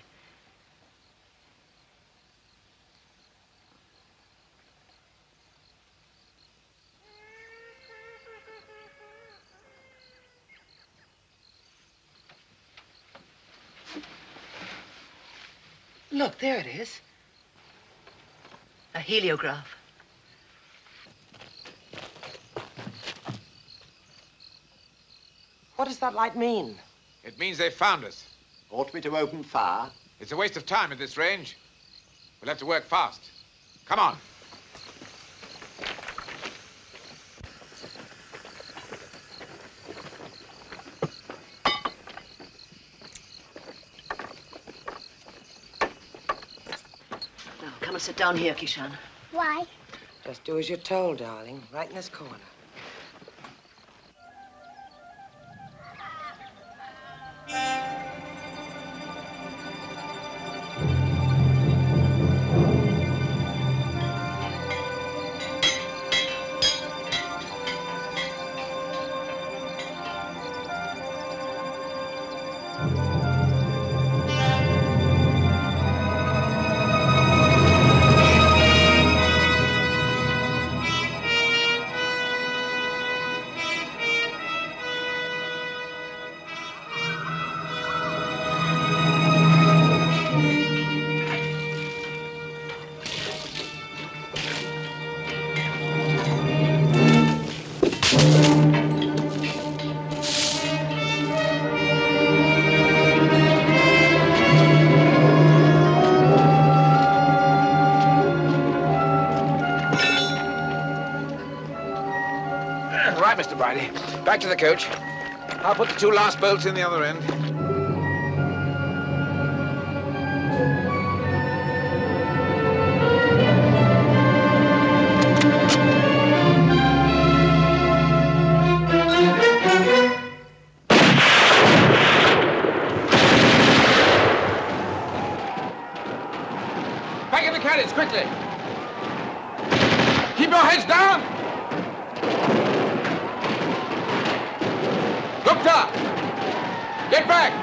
C: Look, there it is.
I: A heliograph.
C: What does that light mean?
A: It means they've found us.
D: Ought we to open fire?
A: It's a waste of time at this range. We'll have to work fast. Come on.
I: Now, come and sit down here, Kishan.
H: Why?
C: Just do as you're told, darling. Right in this corner.
A: Back to the coach. I'll put the 2 last bolts in the other end. Back in the carriage, quickly. Keep your heads down. Gupta! Get back!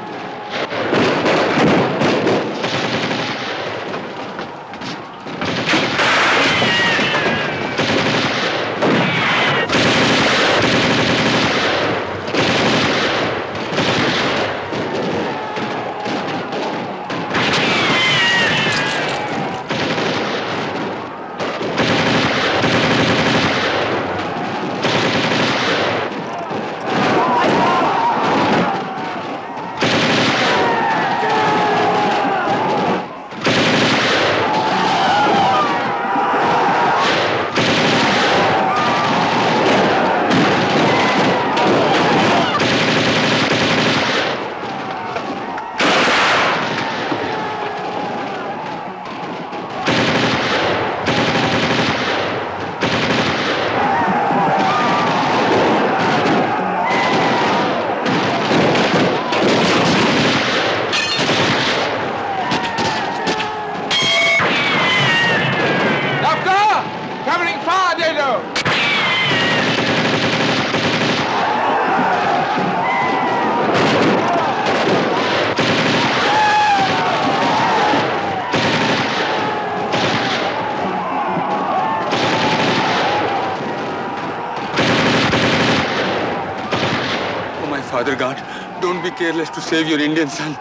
B: Father God, don't be careless to save your Indian son.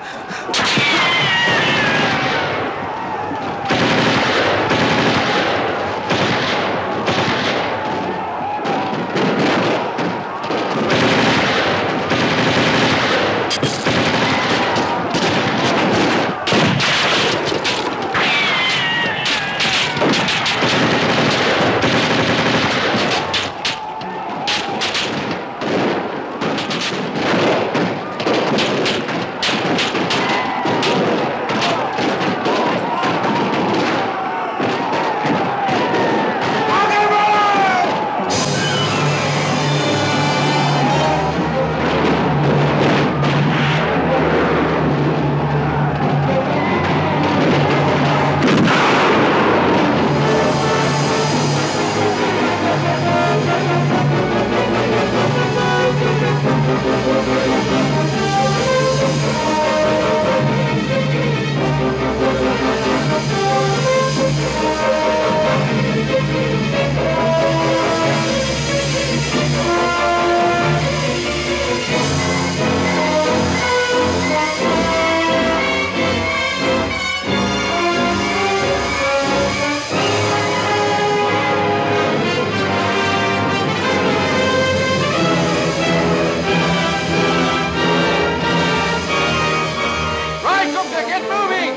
A: Gupta, get moving!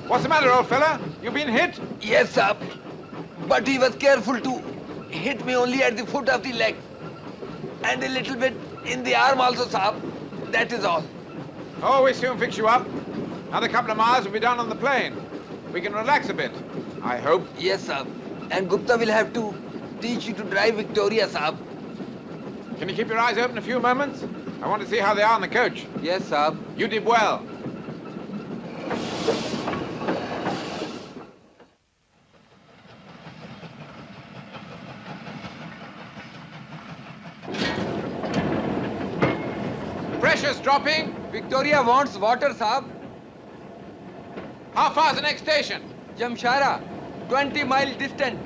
A: What's the matter, old fella? You been hit?
B: Yes, sir. But he was careful to hit me only at the foot of the leg. And a little bit in the arm also, sir. That is all.
A: Oh, we soon fix you up. Another couple of miles will be down on the plain. We can relax a bit, I hope.
B: Yes, sir. And Gupta will have to teach you to drive Victoria, sir.
A: Can you keep your eyes open a few moments? I want to see how they are on the coach.
B: Yes, sir.
A: You did well. Pressure's dropping.
B: Victoria wants water, sir.
A: How far's the next station?
B: Jamshara, 20 miles distant.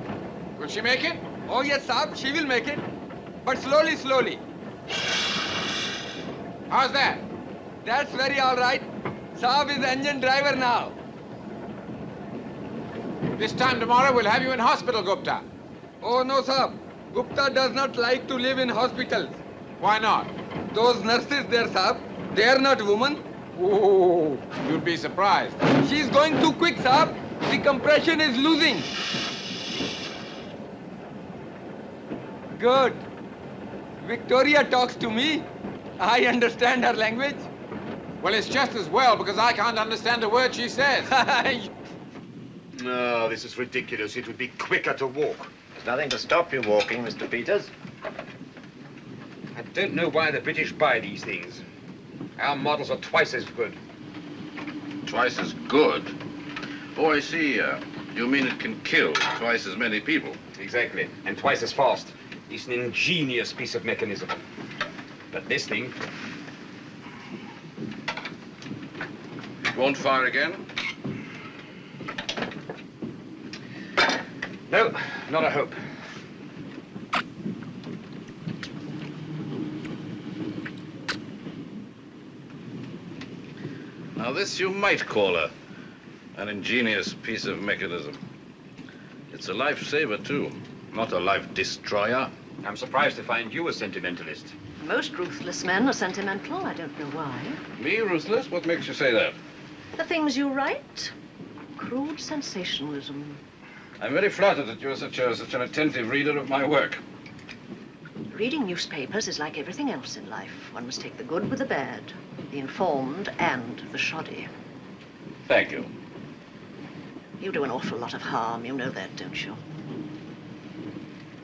A: Will she make it?
B: Oh, yes, sir, she will make it. But slowly, slowly.
A: How's that?
B: That's very all right. Saab is engine driver now.
A: This time tomorrow we'll have you in hospital, Gupta.
B: Oh, no, sir. Gupta does not like to live in hospitals.
A: Why not?
B: Those nurses there, sir, they are not women.
A: Ooh, you'd be surprised.
B: She's going too quick, sir. The compression is losing. Good. Victoria talks to me. I understand her language.
A: Well, it's just as well because I can't understand a word she says.
O: No, this is ridiculous. It would be quicker to walk.
D: There's nothing to stop you walking, Mr. Peters.
O: I don't know why the British buy these things. Our models are twice as good.
Q: Twice as good? Oh, I see. You mean it can kill twice as many people?
O: Exactly. And twice as fast. It's an ingenious piece of mechanism. But this thing...
Q: It won't fire again?
O: No, not a hope.
Q: Now, this you might call an ingenious piece of mechanism. It's a lifesaver, too, not a life destroyer.
O: I'm surprised to find you a sentimentalist.
I: Most ruthless men are sentimental. I don't know why.
Q: Me, ruthless? What makes you say that?
I: The things you write. Crude sensationalism.
Q: I'm very flattered that you're such an attentive reader of my work.
I: Reading newspapers is like everything else in life. One must take the good with the bad, the informed and the shoddy.
Q: Thank you.
I: You do an awful lot of harm. You know that, don't you?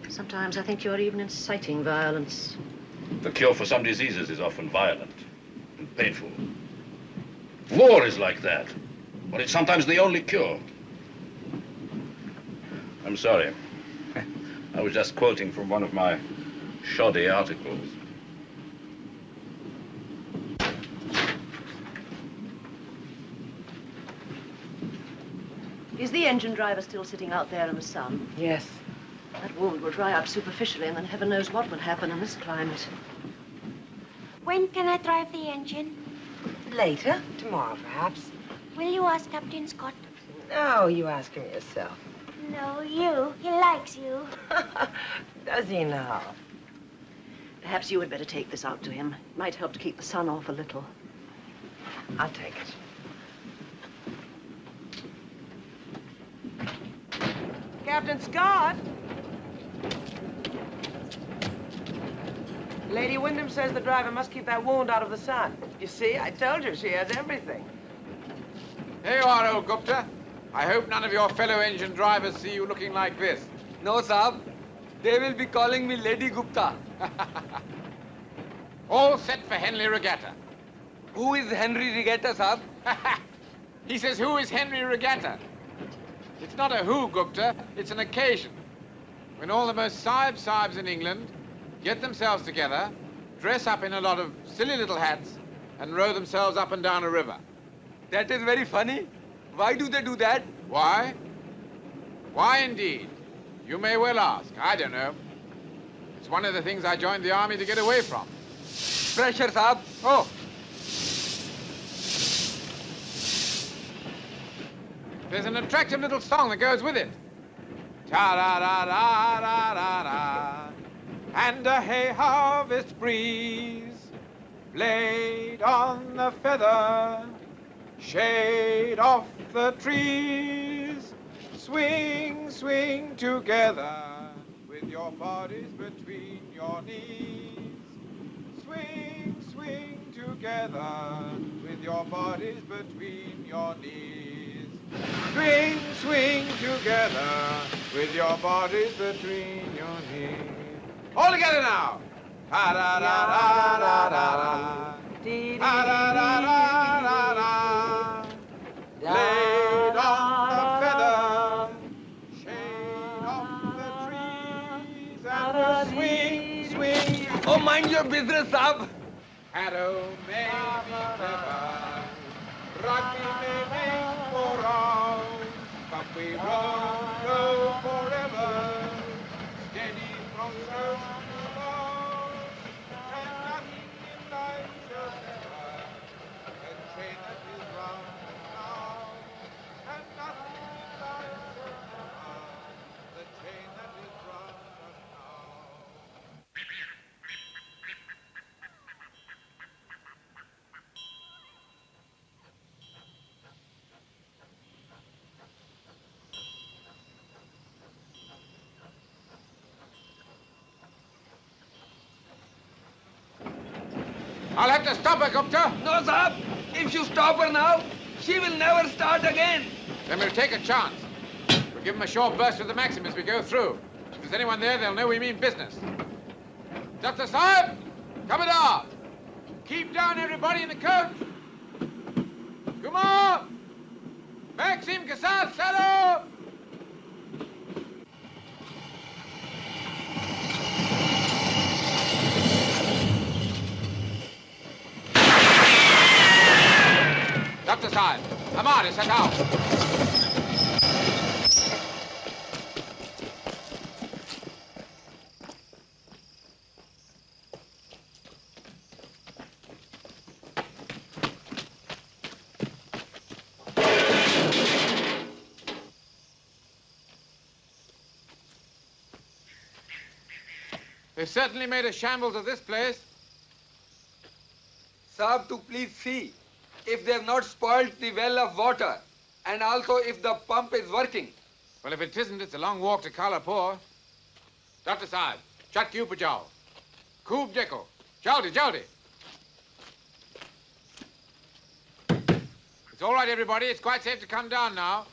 I: Sometimes I think you're even inciting violence.
Q: The cure for some diseases is often violent and painful. War is like that, but it's sometimes the only cure. I'm sorry. I was just quoting from one of my shoddy articles.
I: Is the engine driver still sitting out there in the sun?
C: Yes.
I: That wound will dry up superficially, and then heaven knows what will happen in this climate.
H: When can I drive the engine?
C: Later. Tomorrow, perhaps.
H: Will you ask Captain Scott?
C: No, you ask him yourself.
H: No, you. He likes you.
C: Does he now?
I: Perhaps you had better take this out to him. It might help to keep the sun off a little.
C: I'll take it. Captain Scott! Lady Wyndham says the driver must keep that wound out of the sun. You see, I told you she has everything.
A: Here you are, old Gupta. I hope none of your fellow engine drivers see you looking like this.
B: No, Saab. They will be calling me Lady Gupta.
A: All set for Henry Regatta.
B: Who is Henry Regatta, Saab?
A: He says, who is Henry Regatta? It's not a who, Gupta. It's an occasion. When all the most sahibs in England get themselves together, dress up in a lot of silly little hats, and row themselves up and down a river.
B: That is very funny. Why do they do that?
A: Why? Why indeed? You may well ask. I don't know. It's one of the things I joined the army to get away from.
B: Pressure, Saab.
A: Oh. There's an attractive little song that goes with it. Ta-da-da-da-da-da-da. And a hay harvest breeze, blade on the feather, shade off the trees. Swing, swing together with your bodies between your knees. Swing, swing together with your bodies between your knees. Swing, swing together with your bodies between your knees. All together now. Ta-da-da-da-da-da-da. Ta-da-da-da-da-da. Laid on the feather, shade off the trees, and the swing, swing.
B: Oh, mind your business, Saab.
A: Arrow may be clever, rugby may make for round, but we won't go forever. Steady from stone to stone, and nothing in life shall ever. A train that is round and round, and nothing in life shall ever. The train that is round and round. I'll have to stop her, Gupta.
B: No, Saab. If you stop her now, she will never start again.
A: Then we'll take a chance. We'll give them a short burst with the Maxim as we go through. If there's anyone there, they'll know we mean business. Dr. Saab, come it off. Keep down everybody in the coach. Come on. Maxim ke saath chalo. Dr. Saab, हमारे साथ आओ. They've certainly made a shambles of this place.
B: Saab, to please see if they have not spoiled the well of water, and also if the pump is working.
A: Well, if it isn't, it's a long walk to Kalapur. Dr. Saab, chat ke upar jao. Khoob dekho. Jaldi, jaldi. It's all right, everybody. It's quite safe to come down now.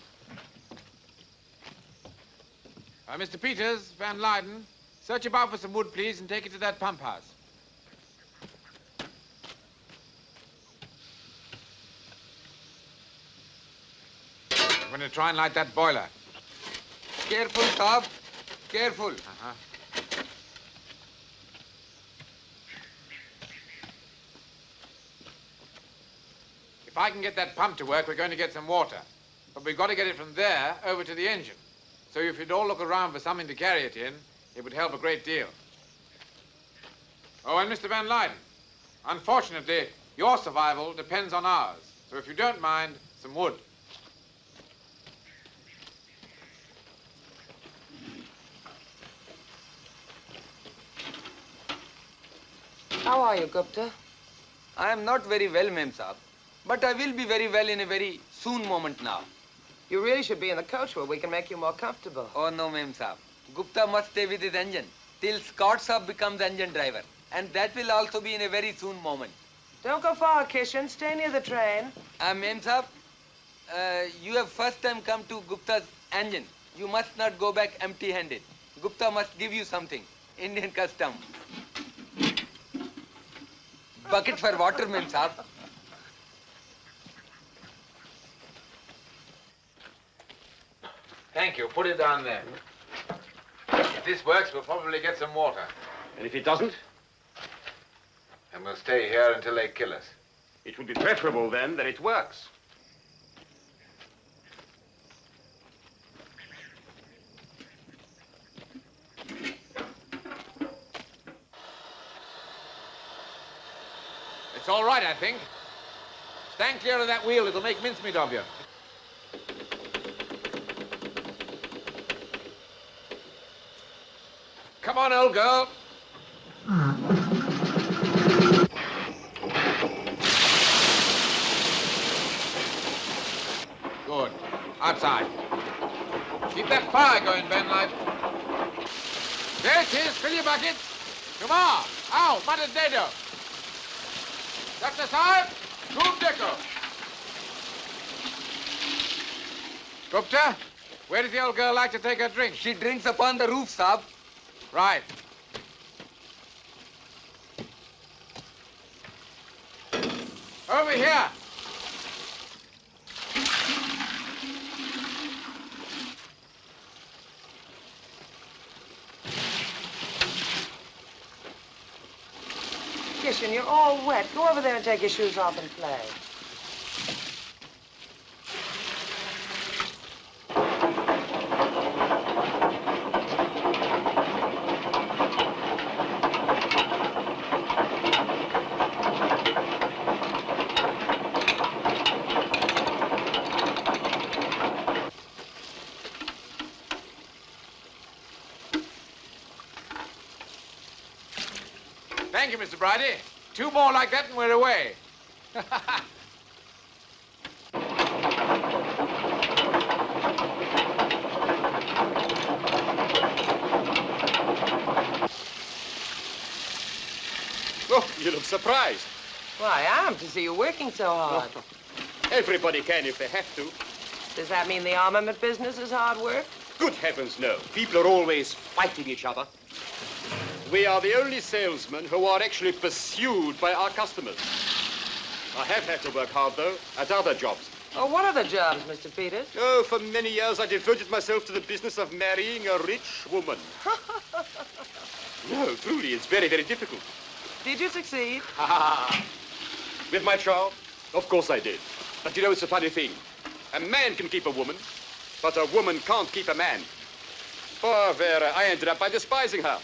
A: Mr. Peters, Van Leyden, search about for some wood, please, and take it to that pump house. I'm going to try and light that boiler.
B: Careful, Saab. Careful.
A: If I can get that pump to work, we're going to get some water. But we've got to get it from there over to the engine. So if you'd all look around for something to carry it in, it would help a great deal. Oh, and Mr. Van Leyden, unfortunately, your survival depends on ours. So if you don't mind, some wood.
C: How are you, Gupta?
B: I am not very well, Mem Saab. But I will be very well in a very soon moment now.
C: You really should be in the coach where we can make you more comfortable.
B: Oh, no, Mem Saab. Gupta must stay with his engine till Scott Saab becomes engine driver. And that will also be in a very soon moment.
C: Don't go far, Kishan. Stay near the train.
B: Mem Saab, you have first time come to Gupta's engine. You must not go back empty-handed. Gupta must give you something. Indian custom. Bucket for water, Mem Saab.
A: Thank you. Put it down there. If this works, we'll probably get some water.
E: And if it doesn't?
A: And we'll stay here until they kill us.
O: It would be preferable, then, that it works.
A: It's all right, I think. Stand clear of that wheel. It'll make mincemeat of you. Come on, old girl. Good. Outside. Keep that fire going, Ben Light. There it is. Fill your buckets. Come on. Out. Muttered Dado. That's the side. Room deco. Gupta, where does the old girl like to take her drink?
B: She drinks upon the roof, Saab.
A: Right. Over here.
C: Kishan, you're all wet. Go over there and take your shoes off and play.
A: Thank you, Mr. Bridie. 2 more like that and we're away.
O: Oh, you look surprised.
C: Well, I am, to see you working so hard.
O: Everybody can if they have to.
C: Does that mean the armament business is hard work?
O: Good heavens, no. People are always fighting each other. We are the only salesmen who are actually pursued by our customers. I have had to work hard, though, at other jobs.
C: Oh, what other jobs, Mr. Peters?
O: Oh, for many years I devoted myself to the business of marrying a rich woman. No, truly, it's very, very difficult.
C: Did you succeed?
O: With my charm? Of course I did. But you know, it's a funny thing. A man can keep a woman, but a woman can't keep a man. Poor Vera, I ended up by despising her.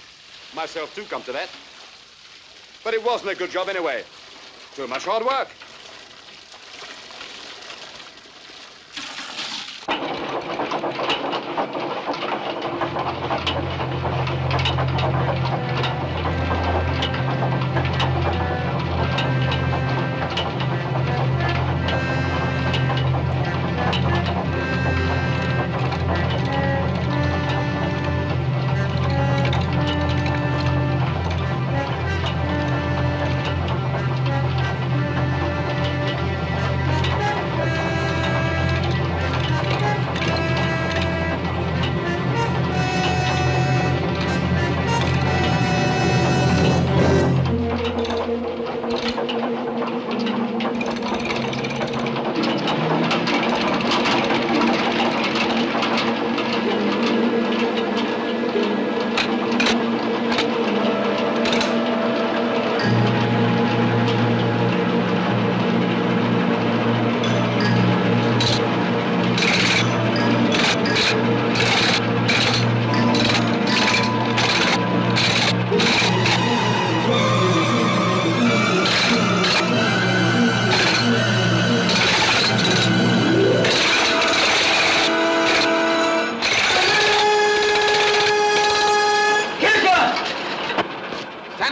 O: Myself, too, come to that. But it wasn't a good job anyway. Too much hard work.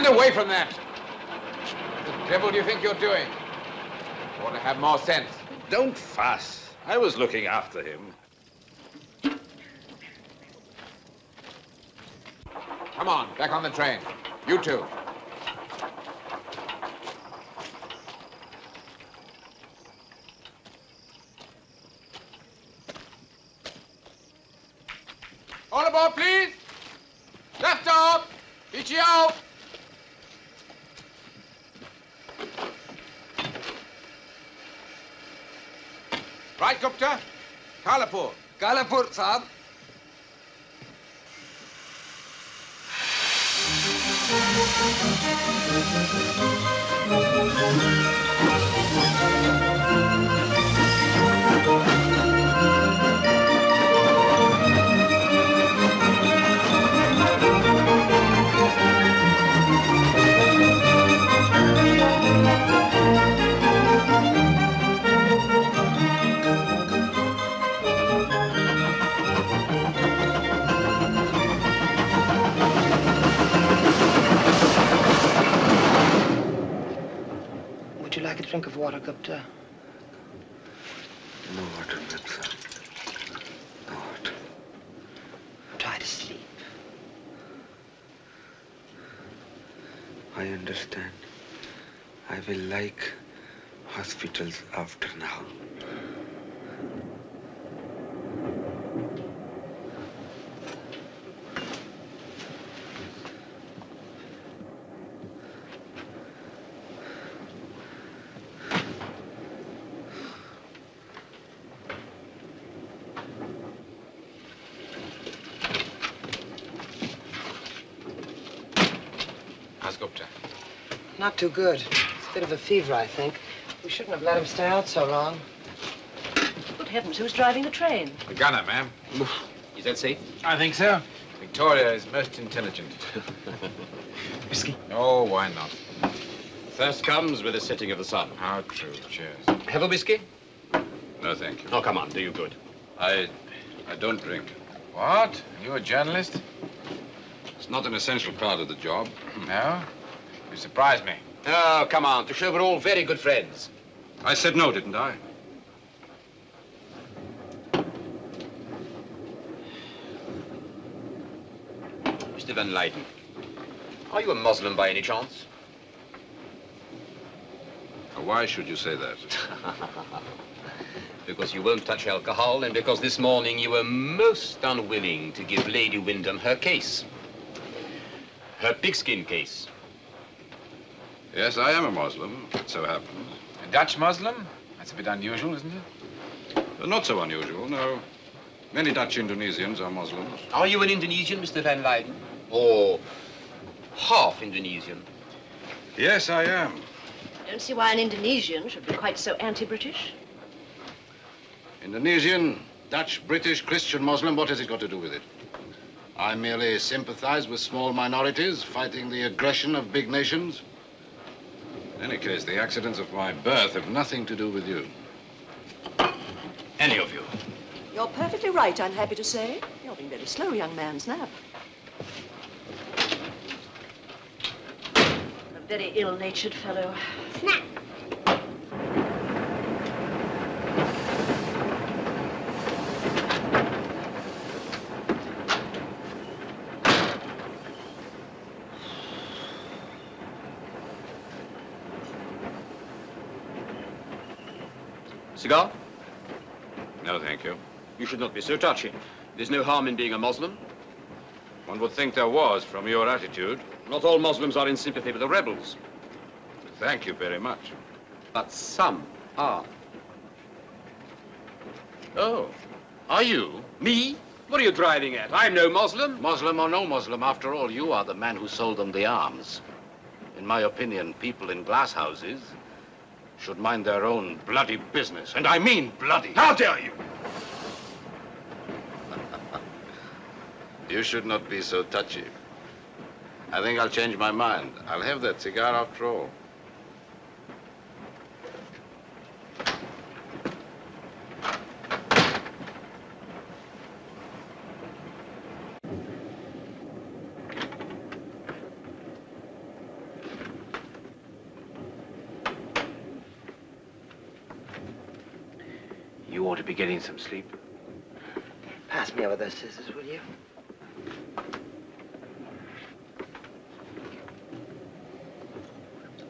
A: Away from that. What the devil do you think you're doing? You ought to have more sense.
F: Don't fuss. I was looking after him.
A: Come on, back on the train. You two. All aboard, please. Left off. Ichi out. Right, Gupta? Kalapur.
B: Kalapur, Saab.
C: Would you like a drink of water, Gupta?
B: No water, Mirza. No water.
C: Try to sleep.
B: I understand. I will like hospitals after now.
A: How's Gupta?
C: Not too good. It's a bit of a fever, I think. We shouldn't have let him stay out so long.
I: Good heavens, who's driving the train?
A: The gunner, ma'am.
O: Is that safe?
A: I think so. Victoria is most intelligent.
O: Whiskey?
A: Oh, why not?
O: Thirst comes with the setting of the sun.
A: How true. Cheers.
O: Have a whiskey?
Q: No, thank you.
O: Oh, come on, do you good.
Q: I don't drink.
A: What? You a journalist?
Q: It's not an essential part of the job.
A: No? You surprise me.
O: Oh, come on, to show we're all very good friends.
Q: I said no, didn't I?
O: Mr. Van Leyden, are you a Muslim by any chance?
Q: Why should you say that?
O: Because you won't touch alcohol, and because this morning you were most unwilling to give Lady Wyndham her case. Her pigskin case.
Q: Yes, I am a Muslim, it so happens.
A: A Dutch Muslim? That's a bit unusual, isn't it?
Q: Not so unusual, no. Many Dutch Indonesians are Muslims.
O: Are you an Indonesian, Mr. Van Leyden? Or half Indonesian?
Q: Yes, I am.
I: I don't see why an Indonesian should be quite so anti-British.
Q: Indonesian, Dutch, British, Christian, Muslim, what has it got to do with it? I merely sympathize with small minorities fighting the aggression of big nations. In any case, the accidents of my birth have nothing to do with you.
O: Any of you.
I: You're perfectly right, I'm happy to say. You're being very slow, young man. Snap. A very ill-natured fellow.
H: Snap.
O: Cigar?
Q: No, thank you.
O: You should not be so touchy. There's no harm in being a Muslim.
Q: One would think there was from your attitude.
O: Not all Muslims are in sympathy with the rebels.
Q: Thank you very much.
O: But some are.
Q: Oh, are you?
O: Me? What are you driving at? I'm no Muslim.
Q: Muslim or no Muslim, after all, you are the man who sold them the arms. In my opinion, people in glass houses should mind their own bloody business. And I mean bloody.
O: How dare you?
Q: You should not be so touchy. I think I'll change my mind. I'll have that cigar after all.
B: You ought to be getting some sleep.
C: Pass me over those scissors, will you?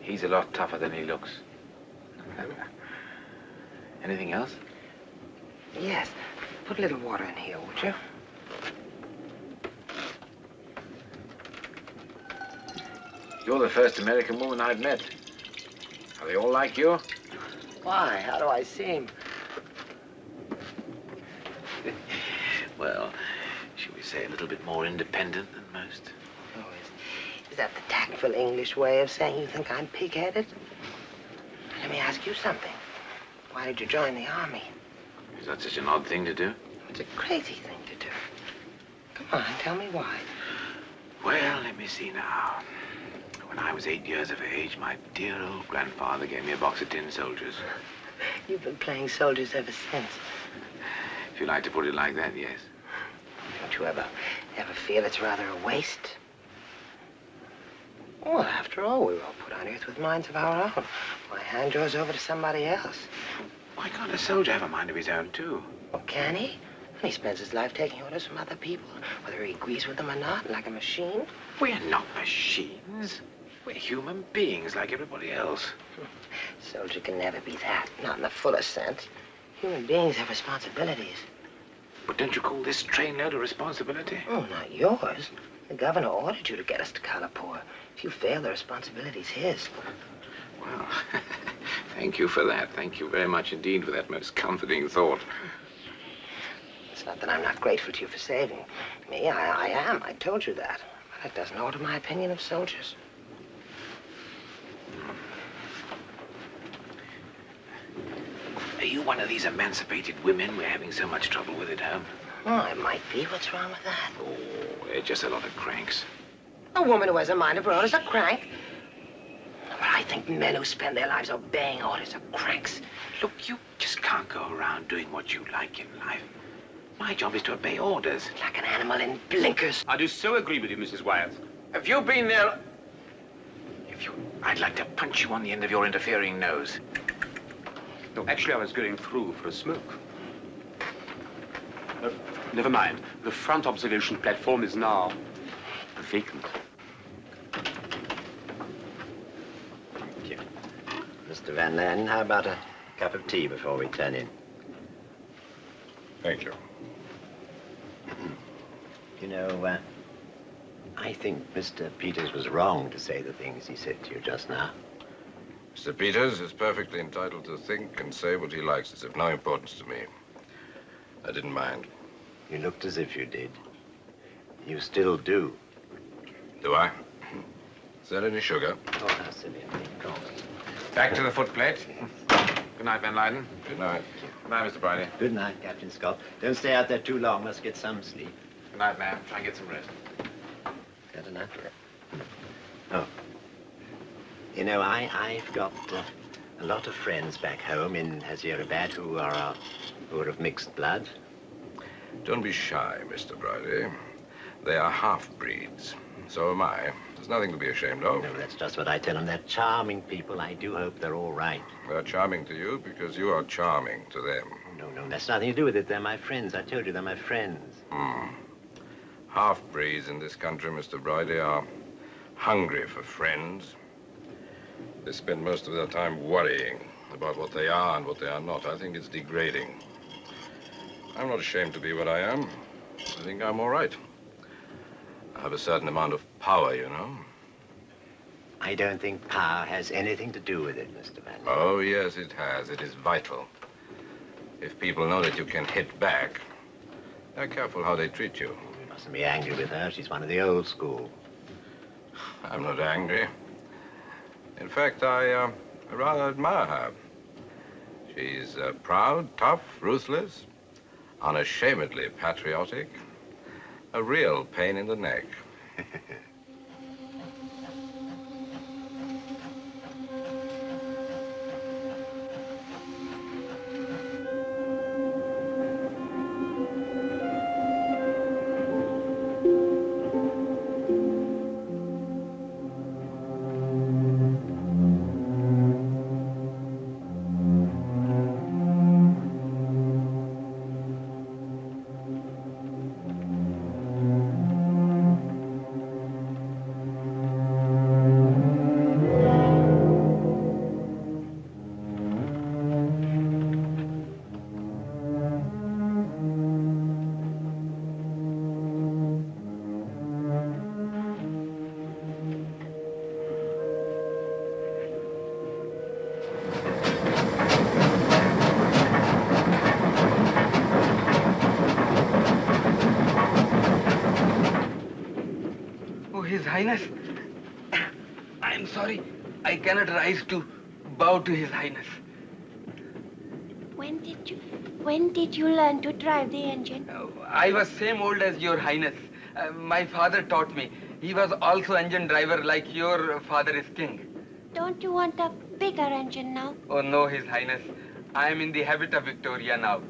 B: He's a lot tougher than he looks. Anything else?
C: Yes. Put a little water in here, would you?
B: You're the first American woman I've met. Are they all like you?
C: Why? How do I seem?
B: Well, should we say a little bit more independent than most?
C: Is that the tactful English way of saying you think I'm pig-headed? me ask you something. Why did you join the army?
A: Is that such an odd thing to do?
C: It's a crazy thing to do. Come on, tell me why.
A: Well, let me see now. When I was 8 years of age, my dear old grandfather gave me a box of tin soldiers.
C: You've been playing soldiers ever since.
A: If you like to put it like that, yes.
C: Don't you ever feel it's rather a waste? Well, after all, we were all put on Earth with minds of our own. Why hand yours over to somebody else?
A: Why can't a soldier have a mind of his own, too?
C: Well, can he? He spends his life taking orders from other people, whether he agrees with them or not, like a machine.
A: We're not machines. We're human beings like everybody else.
C: Soldier can never be that, not in the fullest sense. Human beings have responsibilities.
A: But don't you call this trainload a responsibility?
C: Oh, not yours. The governor ordered you to get us to Kalapur. If you fail, the responsibility's his.
A: Well, thank you for that. Thank you very much indeed for that most comforting thought.
C: It's not that I'm not grateful to you for saving me. I am. I told you that. But that doesn't alter my opinion of soldiers.
A: Are you one of these emancipated women we're having so much trouble with at home?
C: Oh, I might be. What's wrong with that?
A: Oh, they're just a lot of cranks.
C: A woman who has a mind of her own is a crank. But I think men who spend their lives obeying orders are cranks.
A: Look, you just can't go around doing what you like in life. My job is to obey orders.
C: Like an animal in blinkers.
O: I do so agree with you, Mrs. Wyatt.
A: Have you been there? I'd like to punch you on the end of your interfering nose.
O: No, actually, I was going through for a smoke. Never mind. The front observation platform is now vacant.
D: Thank you. Mr. Van Laden, how about a cup of tea before we turn in?
Q: Thank you.
D: You know, I think Mr. Peters was wrong to say the things he said to you just now.
Q: Mr. Peters is perfectly entitled to think and say what he likes. It's of no importance to me. I didn't mind.
D: You looked as if you did. You still do.
Q: Do I? Is there any sugar?
D: Oh, how silly of me. Go on.
A: Back to the footplate. Good night, Van Lyden.
Q: Good night.
A: Good night, Mr. Bridie.
D: Good night, Captain Scott. Don't stay out there too long. Must get some sleep.
A: Good night, ma'am. Try and get some rest.
D: Got enough? Oh. You know, I've got a lot of friends back home in Hyderabad who are of mixed blood.
Q: Don't be shy, Mr. Bridie. They are half-breeds. So am I. There's nothing to be ashamed of.
D: No, that's just what I tell them. They're charming people. I do hope they're all right.
Q: They're charming to you because you are charming to them.
D: No, that's nothing to do with it. They're my friends. I told you, they're my friends.
Q: Half-breeds in this country, Mr. Bridie, are hungry for friends. They spend most of their time worrying about what they are and what they are not. I think it's degrading. I'm not ashamed to be what I am. I think I'm all right. I have a certain amount of power, you know.
D: I don't think power has anything to do with it, Mr. Van.
Q: Oh, yes, it has. It is vital. If people know that you can hit back, they're careful how they treat you.
D: You mustn't be angry with her. She's one of the old school.
Q: I'm not angry. In fact, I rather admire her. She's proud, tough, ruthless, unashamedly patriotic, a real pain in the neck.
B: His Highness, I am sorry. I cannot rise to bow to His Highness.
H: When did you learn to drive the engine?
B: I was same old as Your Highness. My father taught me. He was also engine driver like your father is king.
H: Don't you want a bigger engine now?
B: Oh no, His Highness. I am in the habit of Victoria now.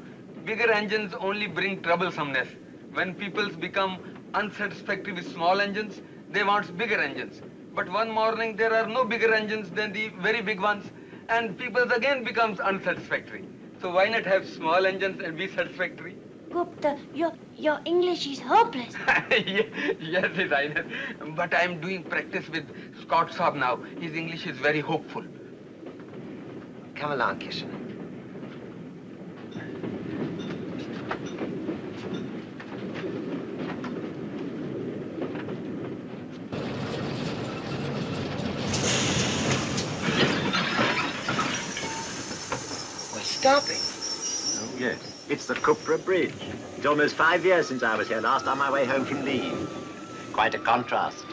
B: Bigger engines only bring troublesomeness. When people become unsatisfactory with small engines, they want bigger engines. But one morning there are no bigger engines than the very big ones, and people again becomes unsatisfactory. So why not have small engines and be satisfactory?
H: Gupta, your English is hopeless.
B: Yes, His Highness. But I am doing practice with Scott Saab now. His English is very hopeful.
C: Come along, Kishan.
D: We're stopping. Oh, yes. It's the Cupra Bridge. It's almost 5 years since I was here last on my way home from leave. Quite a contrast.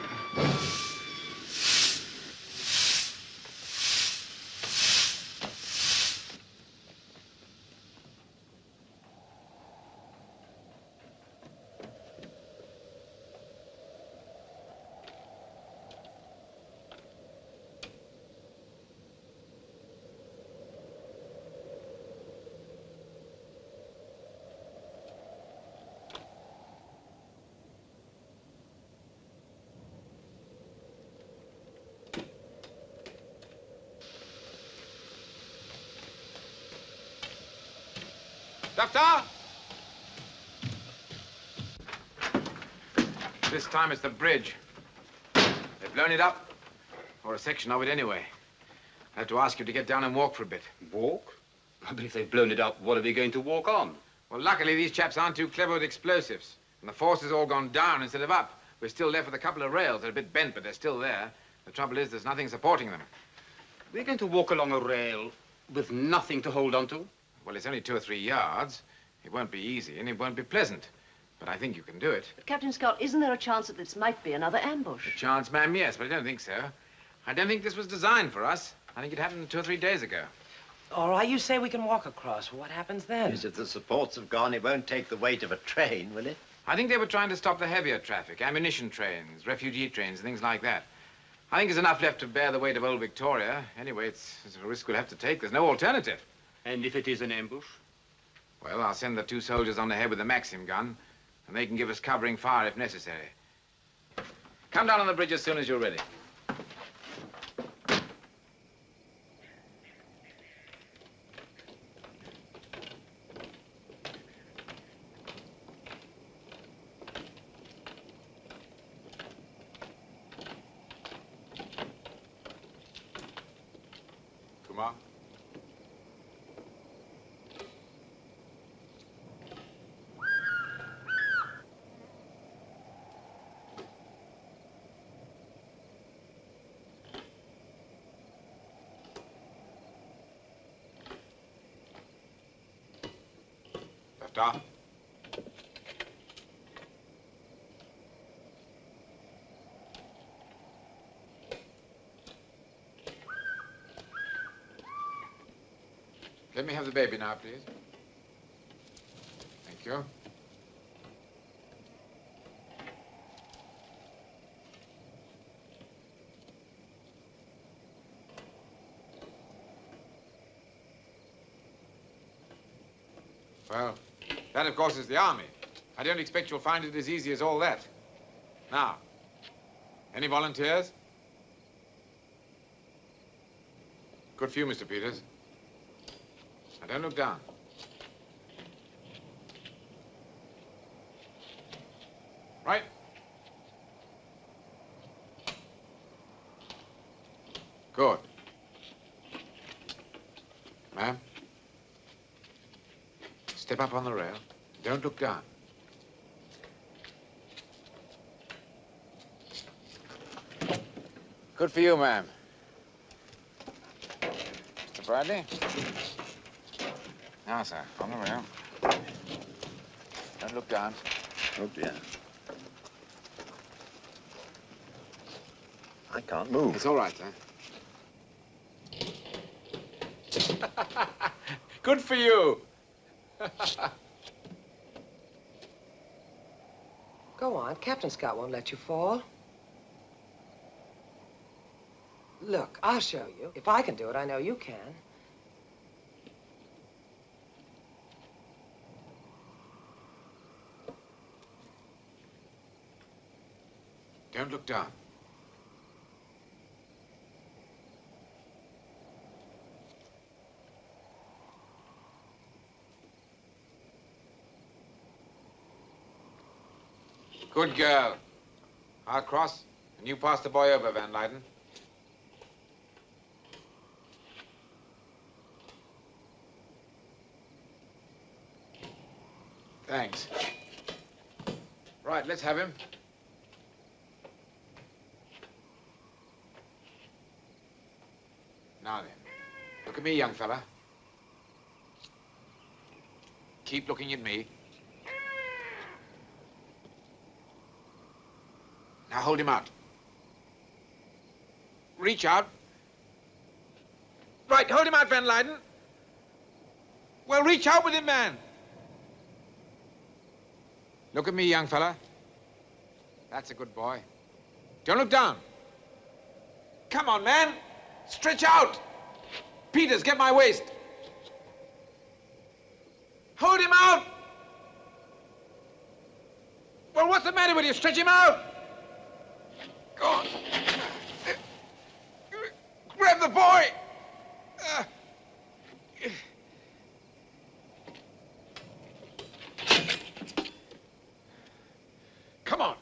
A: Doctor! This time it's the bridge. They've blown it up, or a section of it anyway. I have to ask you to get down and walk for a bit.
O: Walk? But if they've blown it up, what are we going to walk on?
A: Well, luckily these chaps aren't too clever with explosives. And the force has all gone down instead of up. We're still left with a couple of rails. They're a bit bent, but they're still there. The trouble is there's nothing supporting them.
O: We're going to walk along a rail with nothing to hold on to?
A: Well, it's only 2 or 3 yards. It won't be easy, and it won't be pleasant. But I think you can do it.
I: But, Captain Scott, isn't there a chance that this might be another ambush?
A: A chance, ma'am, yes, but I don't think so. I don't think this was designed for us. I think it happened 2 or 3 days ago.
C: All right, you say we can walk across. What happens then?
D: Yes, if the supports have gone, it won't take the weight of a train, will it?
A: I think they were trying to stop the heavier traffic, ammunition trains, refugee trains, and things like that. I think there's enough left to bear the weight of old Victoria. Anyway, it's a risk we'll have to take. There's no alternative.
O: And if it is an ambush?
A: Well, I'll send the 2 soldiers on ahead with the Maxim gun, and they can give us covering fire if necessary. Come down on the bridge as soon as you're ready. Come on. Doctor? Let me have the baby now, please. Thank you. Well, that, of course, is the army. I don't expect you'll find it as easy as all that. Now, any volunteers? Good for you, Mr. Peters. Now, don't look down. Right. Good. Ma'am? Step up on the rail. Don't look down. Good for you, ma'am. Mr. Bradley? Now, sir, on the rail. Don't look down.
D: Oh, dear. I can't move.
A: It's all right, sir. Good for you.
C: Go on. Captain Scott won't let you fall. Look, I'll show you. If I can do it, I know you can.
A: Don't look down. Good girl. I'll cross, and you pass the boy over, Van Leyden. Thanks. Right, let's have him. Now then, look at me, young fella. Keep looking at me. Now hold him out. Reach out. Right, hold him out, Van Leyden. Well, reach out with him, man. Look at me, young fella. That's a good boy. Don't look down. Come on, man. Stretch out. Peters, get my waist. Hold him out. Well, what's the matter with you? Stretch him out. Go on. Grab the boy. Come on.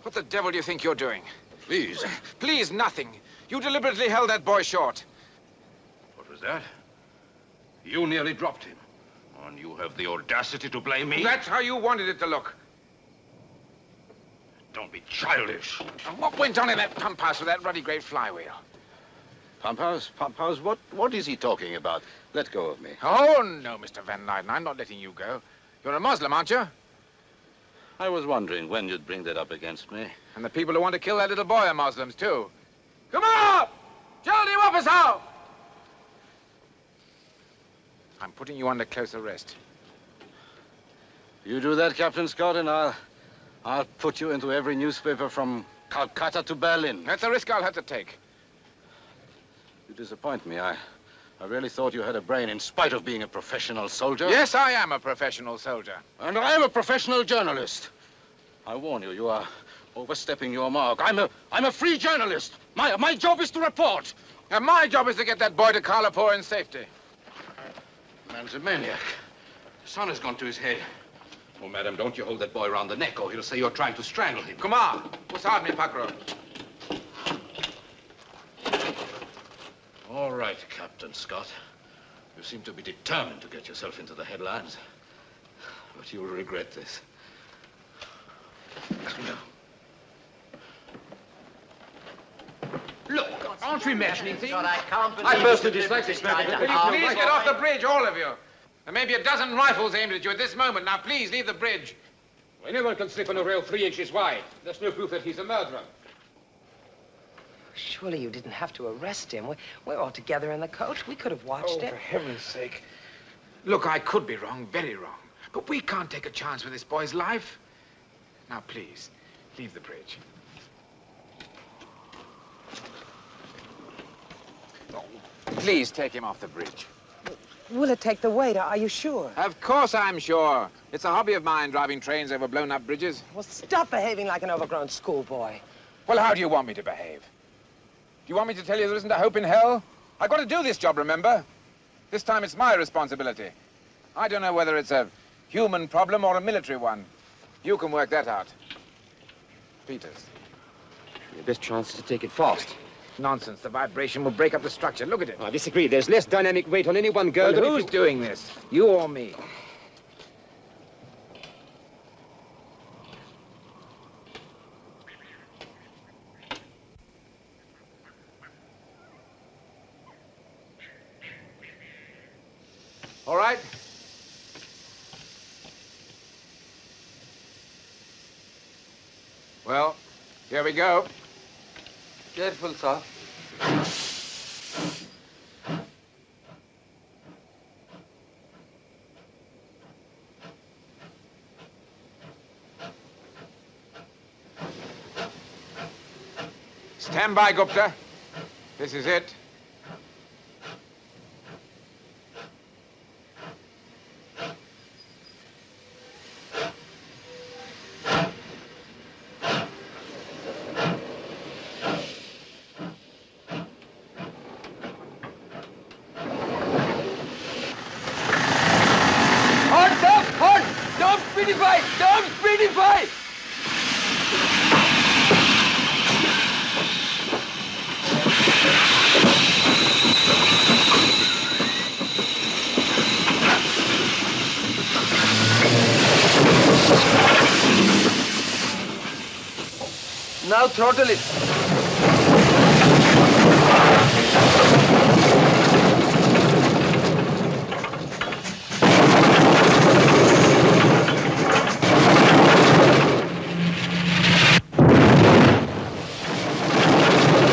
A: What the devil do you think you're doing?
Q: Please.
A: Please, nothing. You deliberately held that boy short.
Q: What was that? You nearly dropped him. And you have the audacity to blame me?
A: That's how you wanted it to look.
Q: Don't be childish.
A: And what went on in that pump house with that ruddy great flywheel?
F: Pump house? Pump house? What is he talking about? Let go of me.
A: Oh, no, Mr. Van Leyden. I'm not letting you go. You're a Muslim, aren't you?
F: I was wondering when you'd bring that up against me.
A: And the people who want to kill that little boy are Muslims, too. Come on! Jaldi Wapasao! I'm putting you under close arrest.
F: You do that, Captain Scott, and I'll put you into every newspaper from Calcutta to Berlin.
A: That's a risk I'll have to take.
F: You disappoint me. I really thought you had a brain in spite of being a professional soldier.
A: Yes, I am a professional soldier.
F: And I am a professional journalist. I warn you, you are overstepping your mark. I'm a free journalist. My job is to report.
A: And my job is to get that boy to Karlapur in safety.
Q: The man's a maniac. The sun has gone to his head. Oh, madam, don't you hold that boy around the neck, or he'll say you're trying to strangle him.
A: Come on. Usad me, Pakro.
Q: All right, Captain Scott. You seem to be determined to get yourself into the headlines. But you'll regret this.
O: Look, aren't we mentioning things?
D: God, I can't believe
O: I personally dislike this man.
A: Will you please get off the bridge, all of you? There may be a dozen rifles aimed at you at this moment. Now, please, leave the bridge.
O: Anyone can slip on a rail 3 inches wide. That's no proof that he's a murderer.
C: Surely you didn't have to arrest him. We're all together in the coach. We could have watched it.
A: For heaven's sake. Look, I could be wrong, very wrong. But we can't take a chance with this boy's life. Now, please, leave the bridge. Oh, please take him off the bridge.
C: Will it take the weight? Are you sure?
A: Of course I'm sure. It's a hobby of mine, driving trains over blown-up bridges.
C: Well, stop behaving like an overgrown schoolboy.
A: Well, how do you want me to behave? Do you want me to tell you there isn't a hope in hell? I've got to do this job, remember? This time it's my responsibility. I don't know whether it's a human problem or a military one. You can work that out. Peters.
O: Your best chance is to take it fast.
A: Nonsense. The vibration will break up the structure. Look at it.
O: I disagree. There's less dynamic weight on any one girl
A: Well,
O: than
A: who's doing this? You or me? All right. Well, here we go.
B: Careful, sir.
A: Stand by, Gupta. This is it.
B: Don't speedify! Don't speedify! Now throttle it.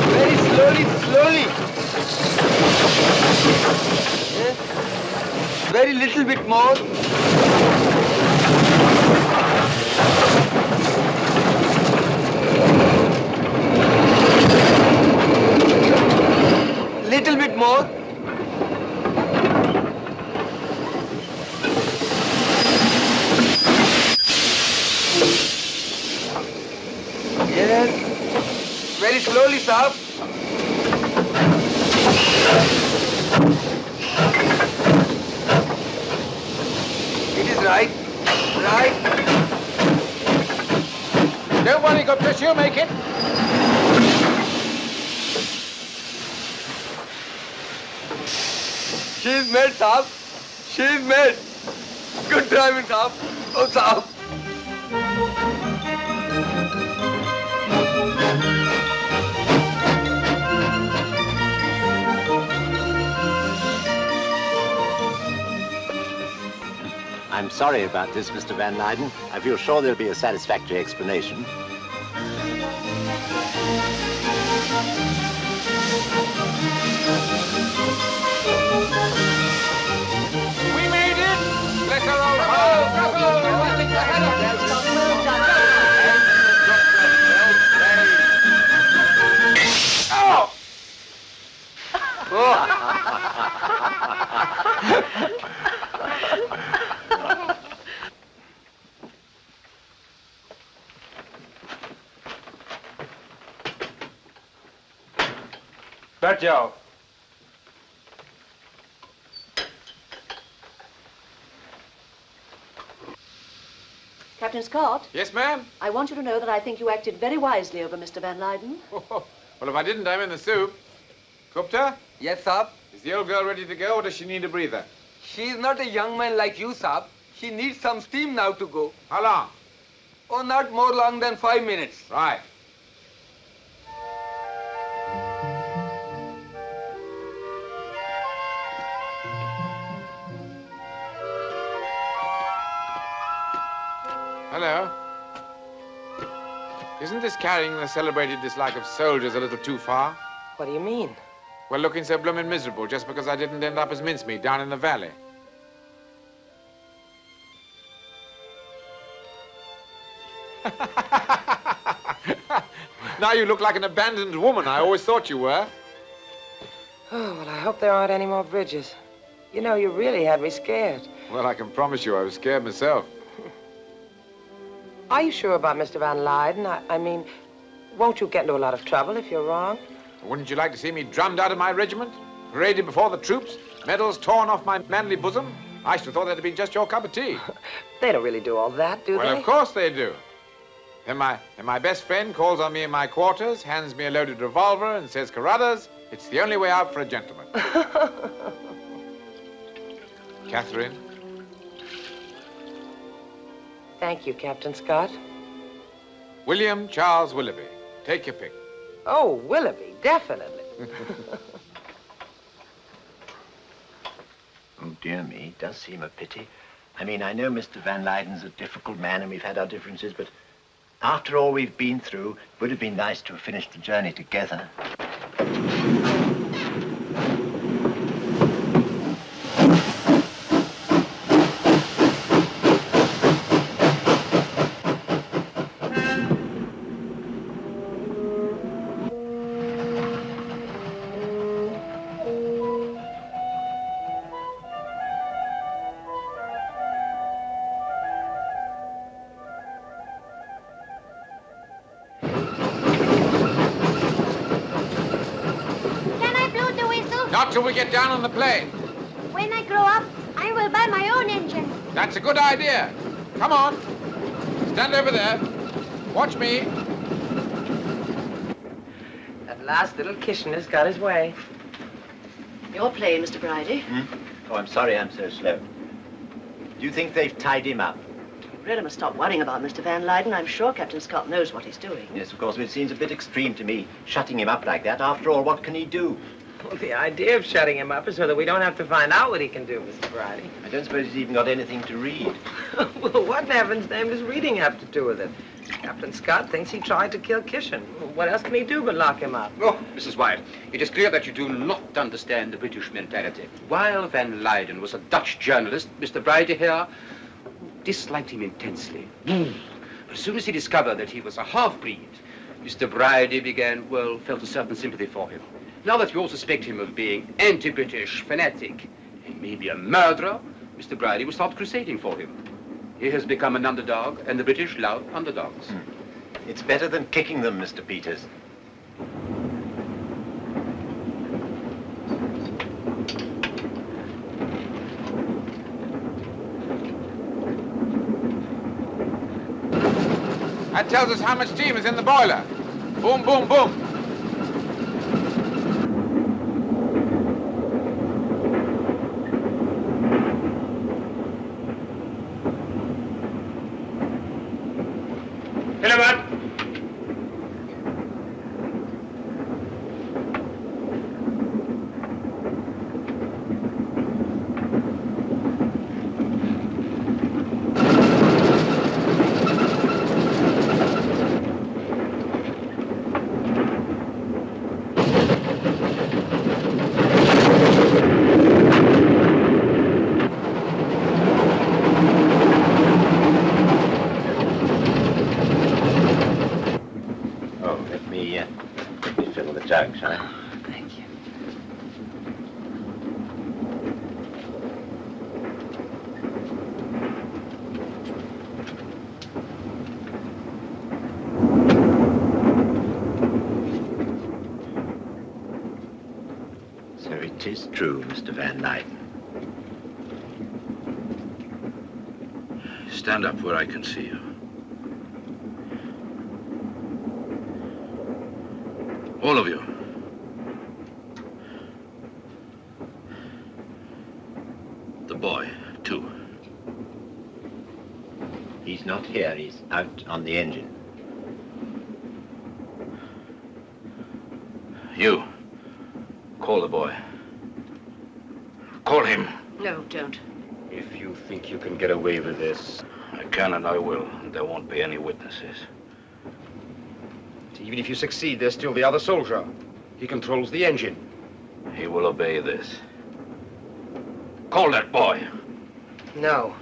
B: Very slowly, slowly. Yes. Very little bit more. Little bit more. Yes. Very slowly, sir. It is right. Right.
A: Don't worry, Gupta, she'll make it.
B: She's made, Saab. She's made. Good driving, Saab. Oh, Saab.
D: I'm sorry about this, Mr. Van Leyden. I feel sure there'll be a satisfactory explanation.
A: We made it! Bless our old heart!
K: बैठ जाओ।
I: Captain Scott?
A: Yes, ma'am?
I: I want you to know that I think you acted very wisely over Mr. Van Leyden.
A: Well, if I didn't, I'm in the soup. Gupta?
B: Yes, Saab.
A: Is the old girl ready to go, or does she need a breather?
B: She's not a young man like you, Saab. She needs some steam now to go.
A: How long?
B: Oh, not more long than 5 minutes.
A: Right. Hello. Isn't this carrying the celebrated dislike of soldiers a little too far?
C: What do you mean?
A: Well, looking so bloomin' miserable just because I didn't end up as mincemeat down in the valley. Now you look like an abandoned woman. I always thought you were.
C: Oh, well, I hope there aren't any more bridges. You know, you really had me scared.
A: Well, I can promise you I was scared myself.
C: Are you sure about Mr. Van Leyden? I mean, won't you get into a lot of trouble if you're wrong?
A: Wouldn't you like to see me drummed out of my regiment? Paraded before the troops? Medals torn off my manly bosom? I should have thought that'd been just your cup of tea.
C: They don't really do all that, do they?
A: Well, of course they do. Then my best friend calls on me in my quarters, hands me a loaded revolver and says, Carruthers, it's the only way out for a gentleman. Catherine?
C: Thank you, Captain Scott.
A: William Charles Willoughby. Take your pick.
C: Oh, Willoughby, definitely.
D: Oh, dear me, it does seem a pity. I mean, I know Mr. Van Leyden's a difficult man and we've had our differences, but After all we've been through, it would have been nice to have finished the journey together.
A: Not till we get down on the plain.
H: When I grow up, I will buy my own engine.
A: That's a good idea. Come on. Stand over there. Watch me.
C: At last, little Kitchener's got his way.
I: Your plane, Mr. Bridie.
D: Oh, I'm sorry I'm so slow. Do you think they've tied him up?
I: You really must stop worrying about Mr. Van Leyden. I'm sure Captain Scott knows what he's doing.
D: Yes, of course, but it seems a bit extreme to me, shutting him up like that. After all, what can he do?
C: Well, the idea of shutting him up is so that we don't have to find out what he can do, Mr. Bridie.
D: I don't suppose he's even got anything to read.
C: Well, what in heaven's name does reading have to do with it? Captain Scott thinks he tried to kill Kitchen. What else can he do but lock him up?
O: Oh, Mrs. Wyatt, it is clear that you do not understand the British mentality. While Van Leyden was a Dutch journalist, Mr. Bridie here disliked him intensely. As soon as he discovered that he was a half-breed, Mr. Bridie felt a certain sympathy for him. Now that you all suspect him of being anti-British, fanatic, and maybe a murderer, Mr. Bridie will start crusading for him. He has become an underdog, and the British love underdogs.
D: It's better than kicking them, Mr. Peters.
A: That tells us how much steam is in the boiler. Boom, boom, boom.
D: It is true, Mr. Van Leyden.
P: Stand up where I can see you. All of you. The boy, too.
D: He's not here. He's out on the engine.
P: You. Call the boy. Call him.
I: No, don't.
O: If you think you can get away with this...
P: I can and I will. And there won't be any witnesses.
O: Even if you succeed, there's still the other soldier. He controls the engine.
P: He will obey this. Call that boy.
C: No.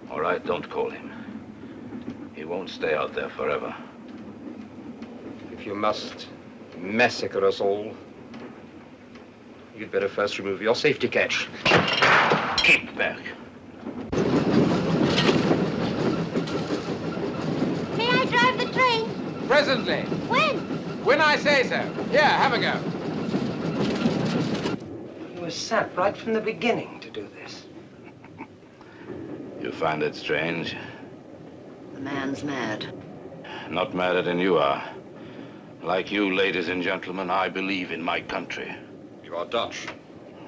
P: All right, don't call him. He won't stay out there forever.
O: If you must massacre us all, you'd better first remove your safety catch.
P: Keep back.
H: May I drive the train?
A: Presently.
H: When?
A: When I say so. Here, have a go.
C: He was sent right from the beginning to do this.
P: You find it strange?
I: The man's mad.
P: Not madder than you are. Like you, ladies and gentlemen, I believe in my country.
O: You are Dutch.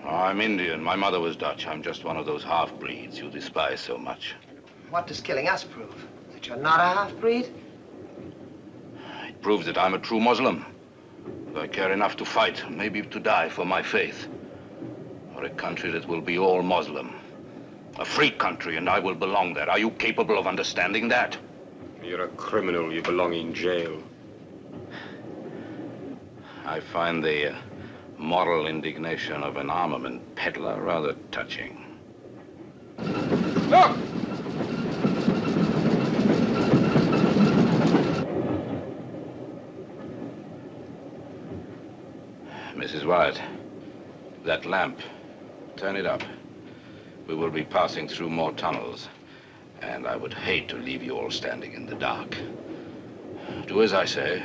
P: I'm Indian. My mother was Dutch. I'm just one of those half-breeds you despise so much.
C: What does killing us prove? That you're not a half-breed?
P: It proves that I'm a true Muslim. That I care enough to fight, maybe to die for my faith. For a country that will be all Muslim. A free country, and I will belong there. Are you capable of understanding that?
J: You're a criminal. You belong in jail.
P: I find the moral indignation of an armament peddler rather touching.
A: Look!
P: Mrs. Wyatt, that lamp, turn it up. We will be passing through more tunnels, and I would hate to leave you all standing in the dark. Do as I say.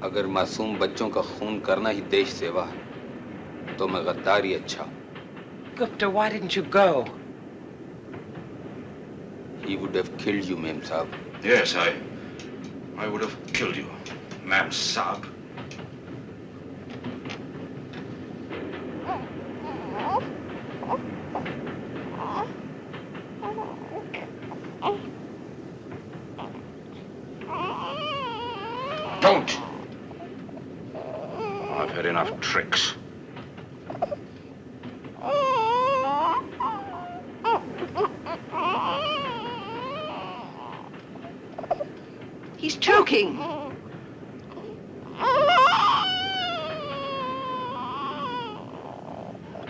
B: अगर मासूम बच्चों का खून करना ही देश सेवा है, तो मैं गद्दारी अच्छा।
C: Gupta, why didn't you go?
B: He would have killed you, Mem Saab.
P: Yes, I would have killed you, Ma'am Saab. Don't! I've had enough tricks.
I: He's choking.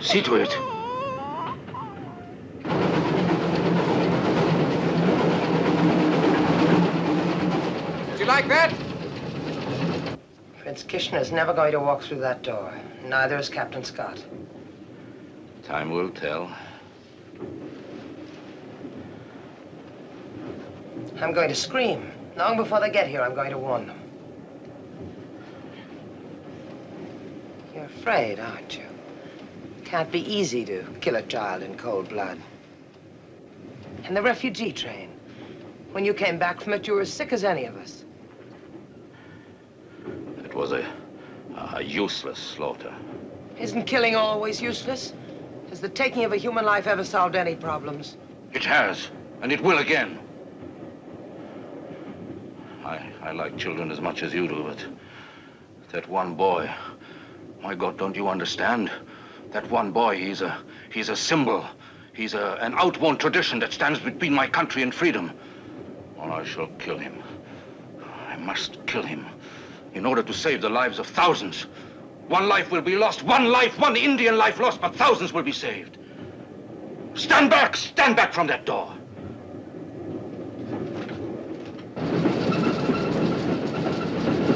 P: See to it.
A: Did you like that?
C: Prince Kitchener's never going to walk through that door. Neither is Captain Scott.
P: Time will tell.
C: I'm going to scream. Long before they get here, I'm going to warn them. You're afraid, aren't you? Can't be easy to kill a child in cold blood. And the refugee train. When you came back from it, you were as sick as any of us.
P: It was a useless slaughter.
C: Isn't killing always useless? Has the taking of a human life ever solved any problems?
P: It has, and it will again. I like children as much as you do, but that one boy, my God, don't you understand? That one boy, he's a symbol. He's an outworn tradition that stands between my country and freedom. Or I shall kill him. I must kill him in order to save the lives of thousands. One life will be lost, one life, one Indian life lost, but thousands will be saved. Stand back from that door.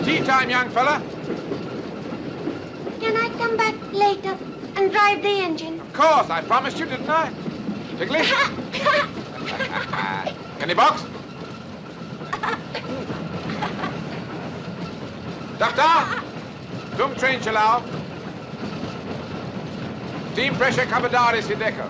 A: Tea time, young fella.
H: Can I come back later and drive the engine?
A: Of course, I promised you, didn't I? Ticklish? Any box? Doctor? Tum train chalao. Team pressure kabadari si dekho.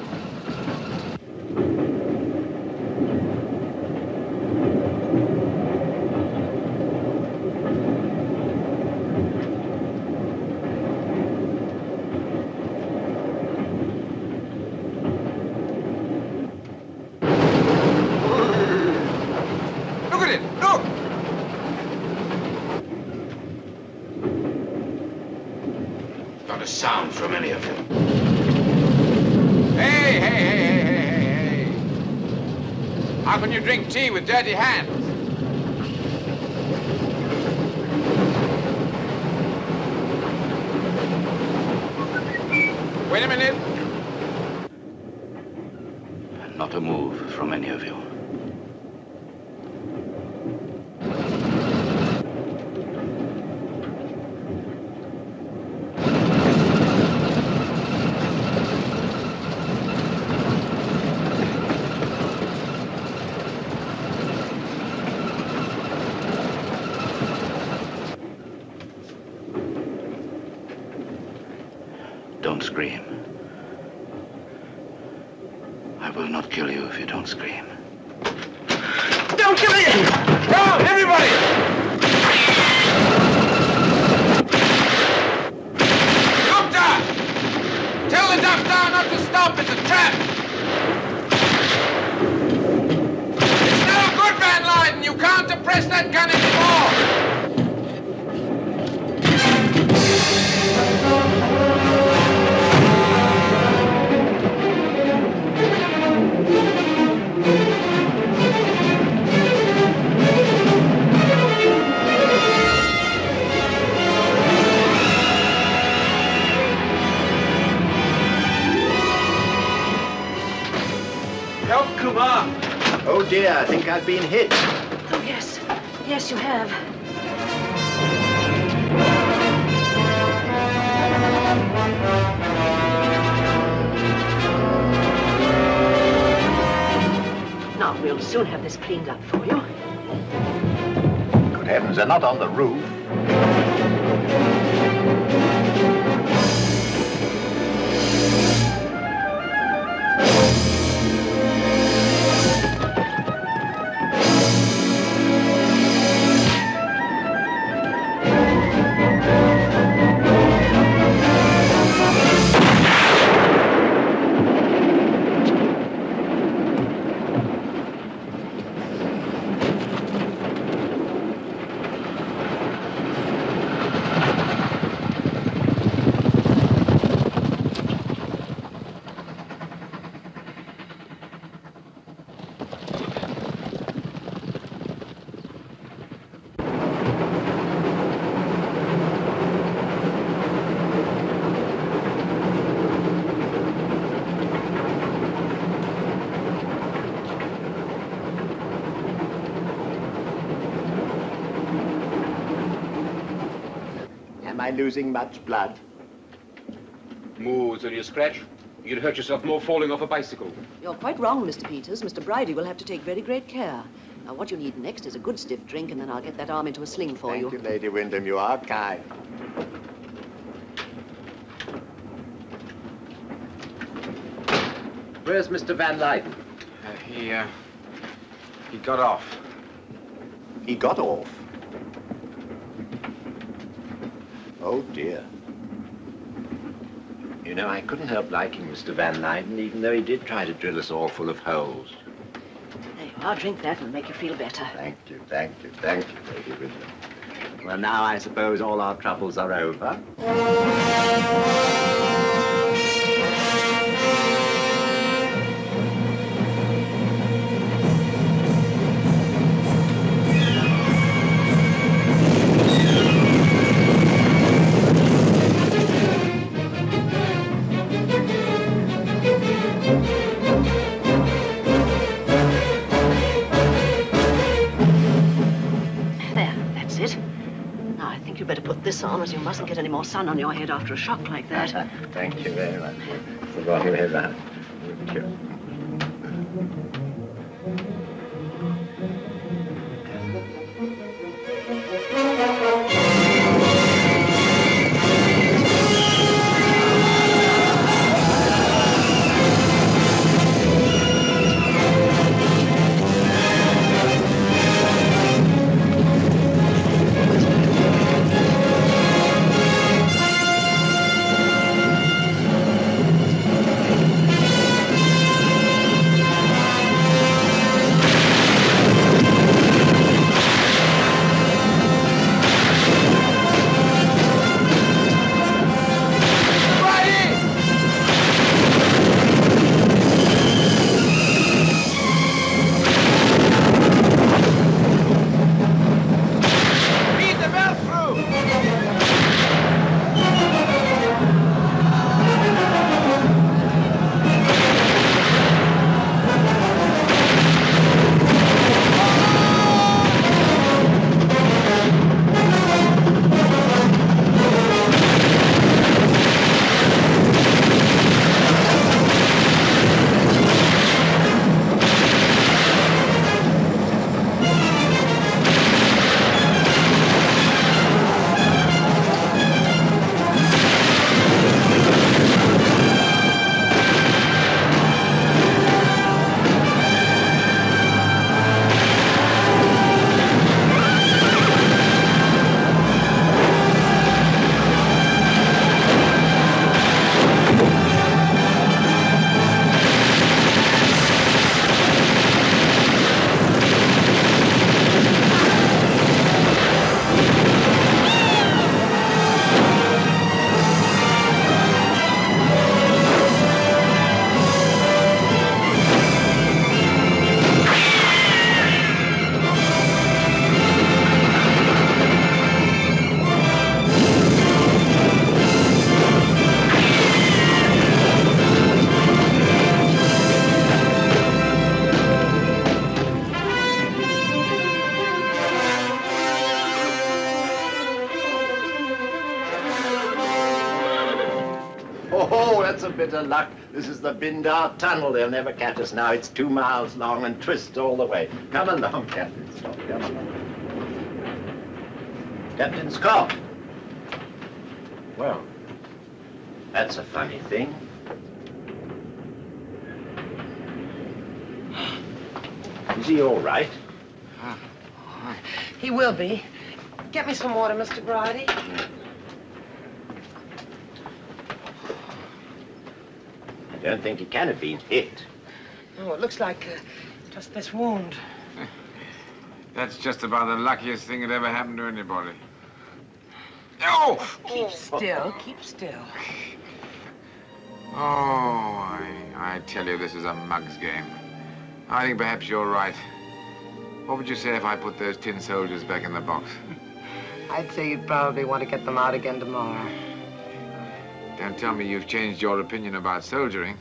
A: Look at it, look!
P: Not a sound from any of them.
A: Hey. How can you drink tea with dirty hands? Wait a minute.
P: Not a move from any of you. scream. I will not kill you if you don't scream.
R: Don't kill me! Down, everybody!
A: Doctor! Tell the doctor not to stop. It's a trap. It's no good, Van Lyden. You can't depress that gun anymore.
R: Help, Kumar!
D: Oh dear, I think I've been hit.
I: Oh, yes. Yes, you have. Now, we'll soon have this cleaned up for you.
D: Good heavens, they're not on the roof. Am I losing much blood?
O: More than you scratch. You'd hurt yourself more falling off a bicycle.
I: You're quite wrong, Mr. Peters. Mr. Bridie will have to take very great care. Now, what you need next is a good stiff drink, and then I'll get that arm into a sling for you.
D: Thank you, Lady Wyndham. You are kind.
O: Where's Mr. Van Lyden?
A: He got off.
D: He got off? Oh, dear. You know, I couldn't help liking Mr. Van Lyden, even though he did try to drill us all full of holes.
I: There you are. Drink that. It'll make you feel better.
D: Thank you, Lady Wyndham. Well, now I suppose all our troubles are over.
I: You better put this on, as you mustn't get any more sun on your head after a shock like that.
D: Thank you very much. It's the wrong way round. Thank you. bit of luck, this is the Bindar Tunnel. They'll never catch us now. It's 2 miles long and twists all the way. Come along, Captain Scott. Come along. Captain Scott. Well, that's a funny thing. Is he all right?
C: He will be. Get me some water, Mr. Bridie.
D: I don't think he can have been hit.
C: Oh, it looks like just this wound.
A: That's just about the luckiest thing that ever happened to anybody. Oh!
C: Keep still, keep still.
A: Oh, I tell you, this is a mug's game. I think perhaps you're right. What would you say if I put those tin soldiers back in the box?
C: I'd say you'd probably want to get them out again tomorrow.
A: Don't tell me you've changed your opinion about soldiering.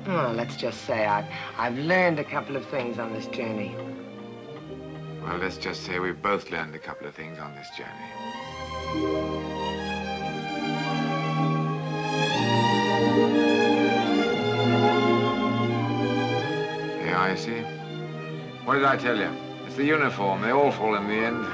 C: Oh, let's just say I've learned a couple of things on this journey.
A: Well, let's just say we've both learned a couple of things on this journey. Yeah, you see? What did I tell you? It's the uniform. They all fall in the end.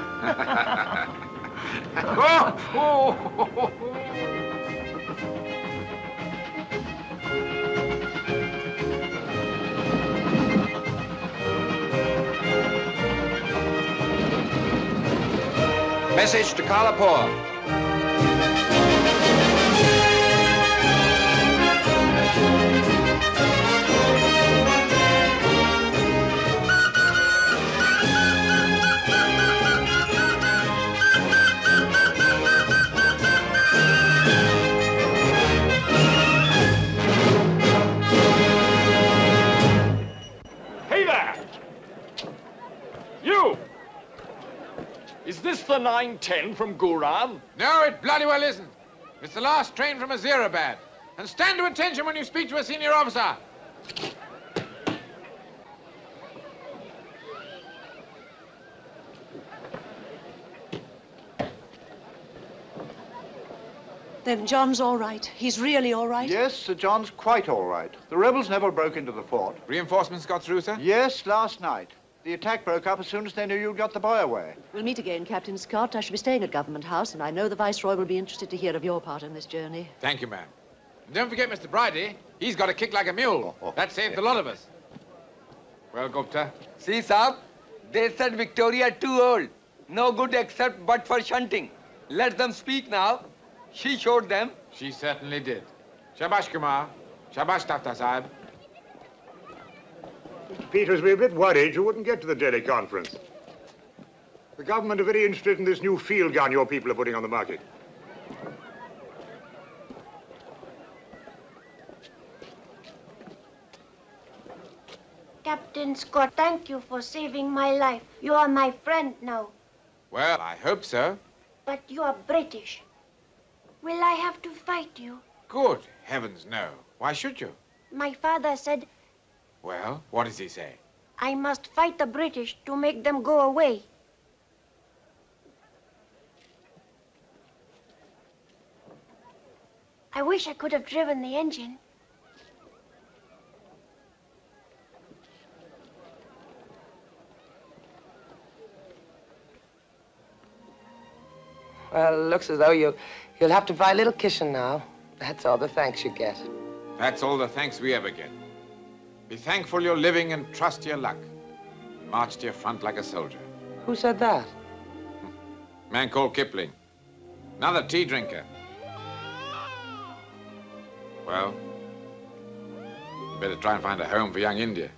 B: Message to Kalapur.
E: Hey there! You! Is this the 9:10 from Guram?
A: No, it bloody well isn't. It's the last train from Azirabad. And stand to attention when you speak to a senior officer.
I: Then John's all right. He's really all right?
F: Yes, Sir John's quite all right. The rebels never broke into the fort.
A: Reinforcements got through, sir?
F: Yes, last night. The attack broke up as soon as they knew you'd got the boy away.
I: We'll meet again, Captain Scott. I shall be staying at Government House, and I know the Viceroy will be interested to hear of your part in this journey.
A: Thank you, ma'am. And don't forget Mr. Bridie. He's got a kick like a mule. That saved a lot of us. Well, Gupta?
B: See, Saab, they said Victoria too old. No good except but for shunting. Let them speak now. She showed them.
A: She certainly did. Shabash, Kumar. Shabash, Tafta Sahib.
S: Mr. Peters, we're a bit worried you wouldn't get to the Delhi conference. The government are very interested in this new field gun your people are putting on the market.
H: Captain Scott, thank you for saving my life. You are my friend now.
A: Well, I hope so.
H: But you are British. Will I have to fight you?
A: Good heavens, no. Why should you?
H: My father said
A: Well, what does he say?
H: I must fight the British to make them go away. I wish I could have driven the engine.
C: Well, it looks as though you'll have to buy a little kissing now. That's all the thanks you get.
A: That's all the thanks we ever get. Be thankful you're living and trust your luck. March to your front like a soldier.
C: Who said that?
A: Man called Kipling. Another tea drinker. Well, you better try and find a home for young India.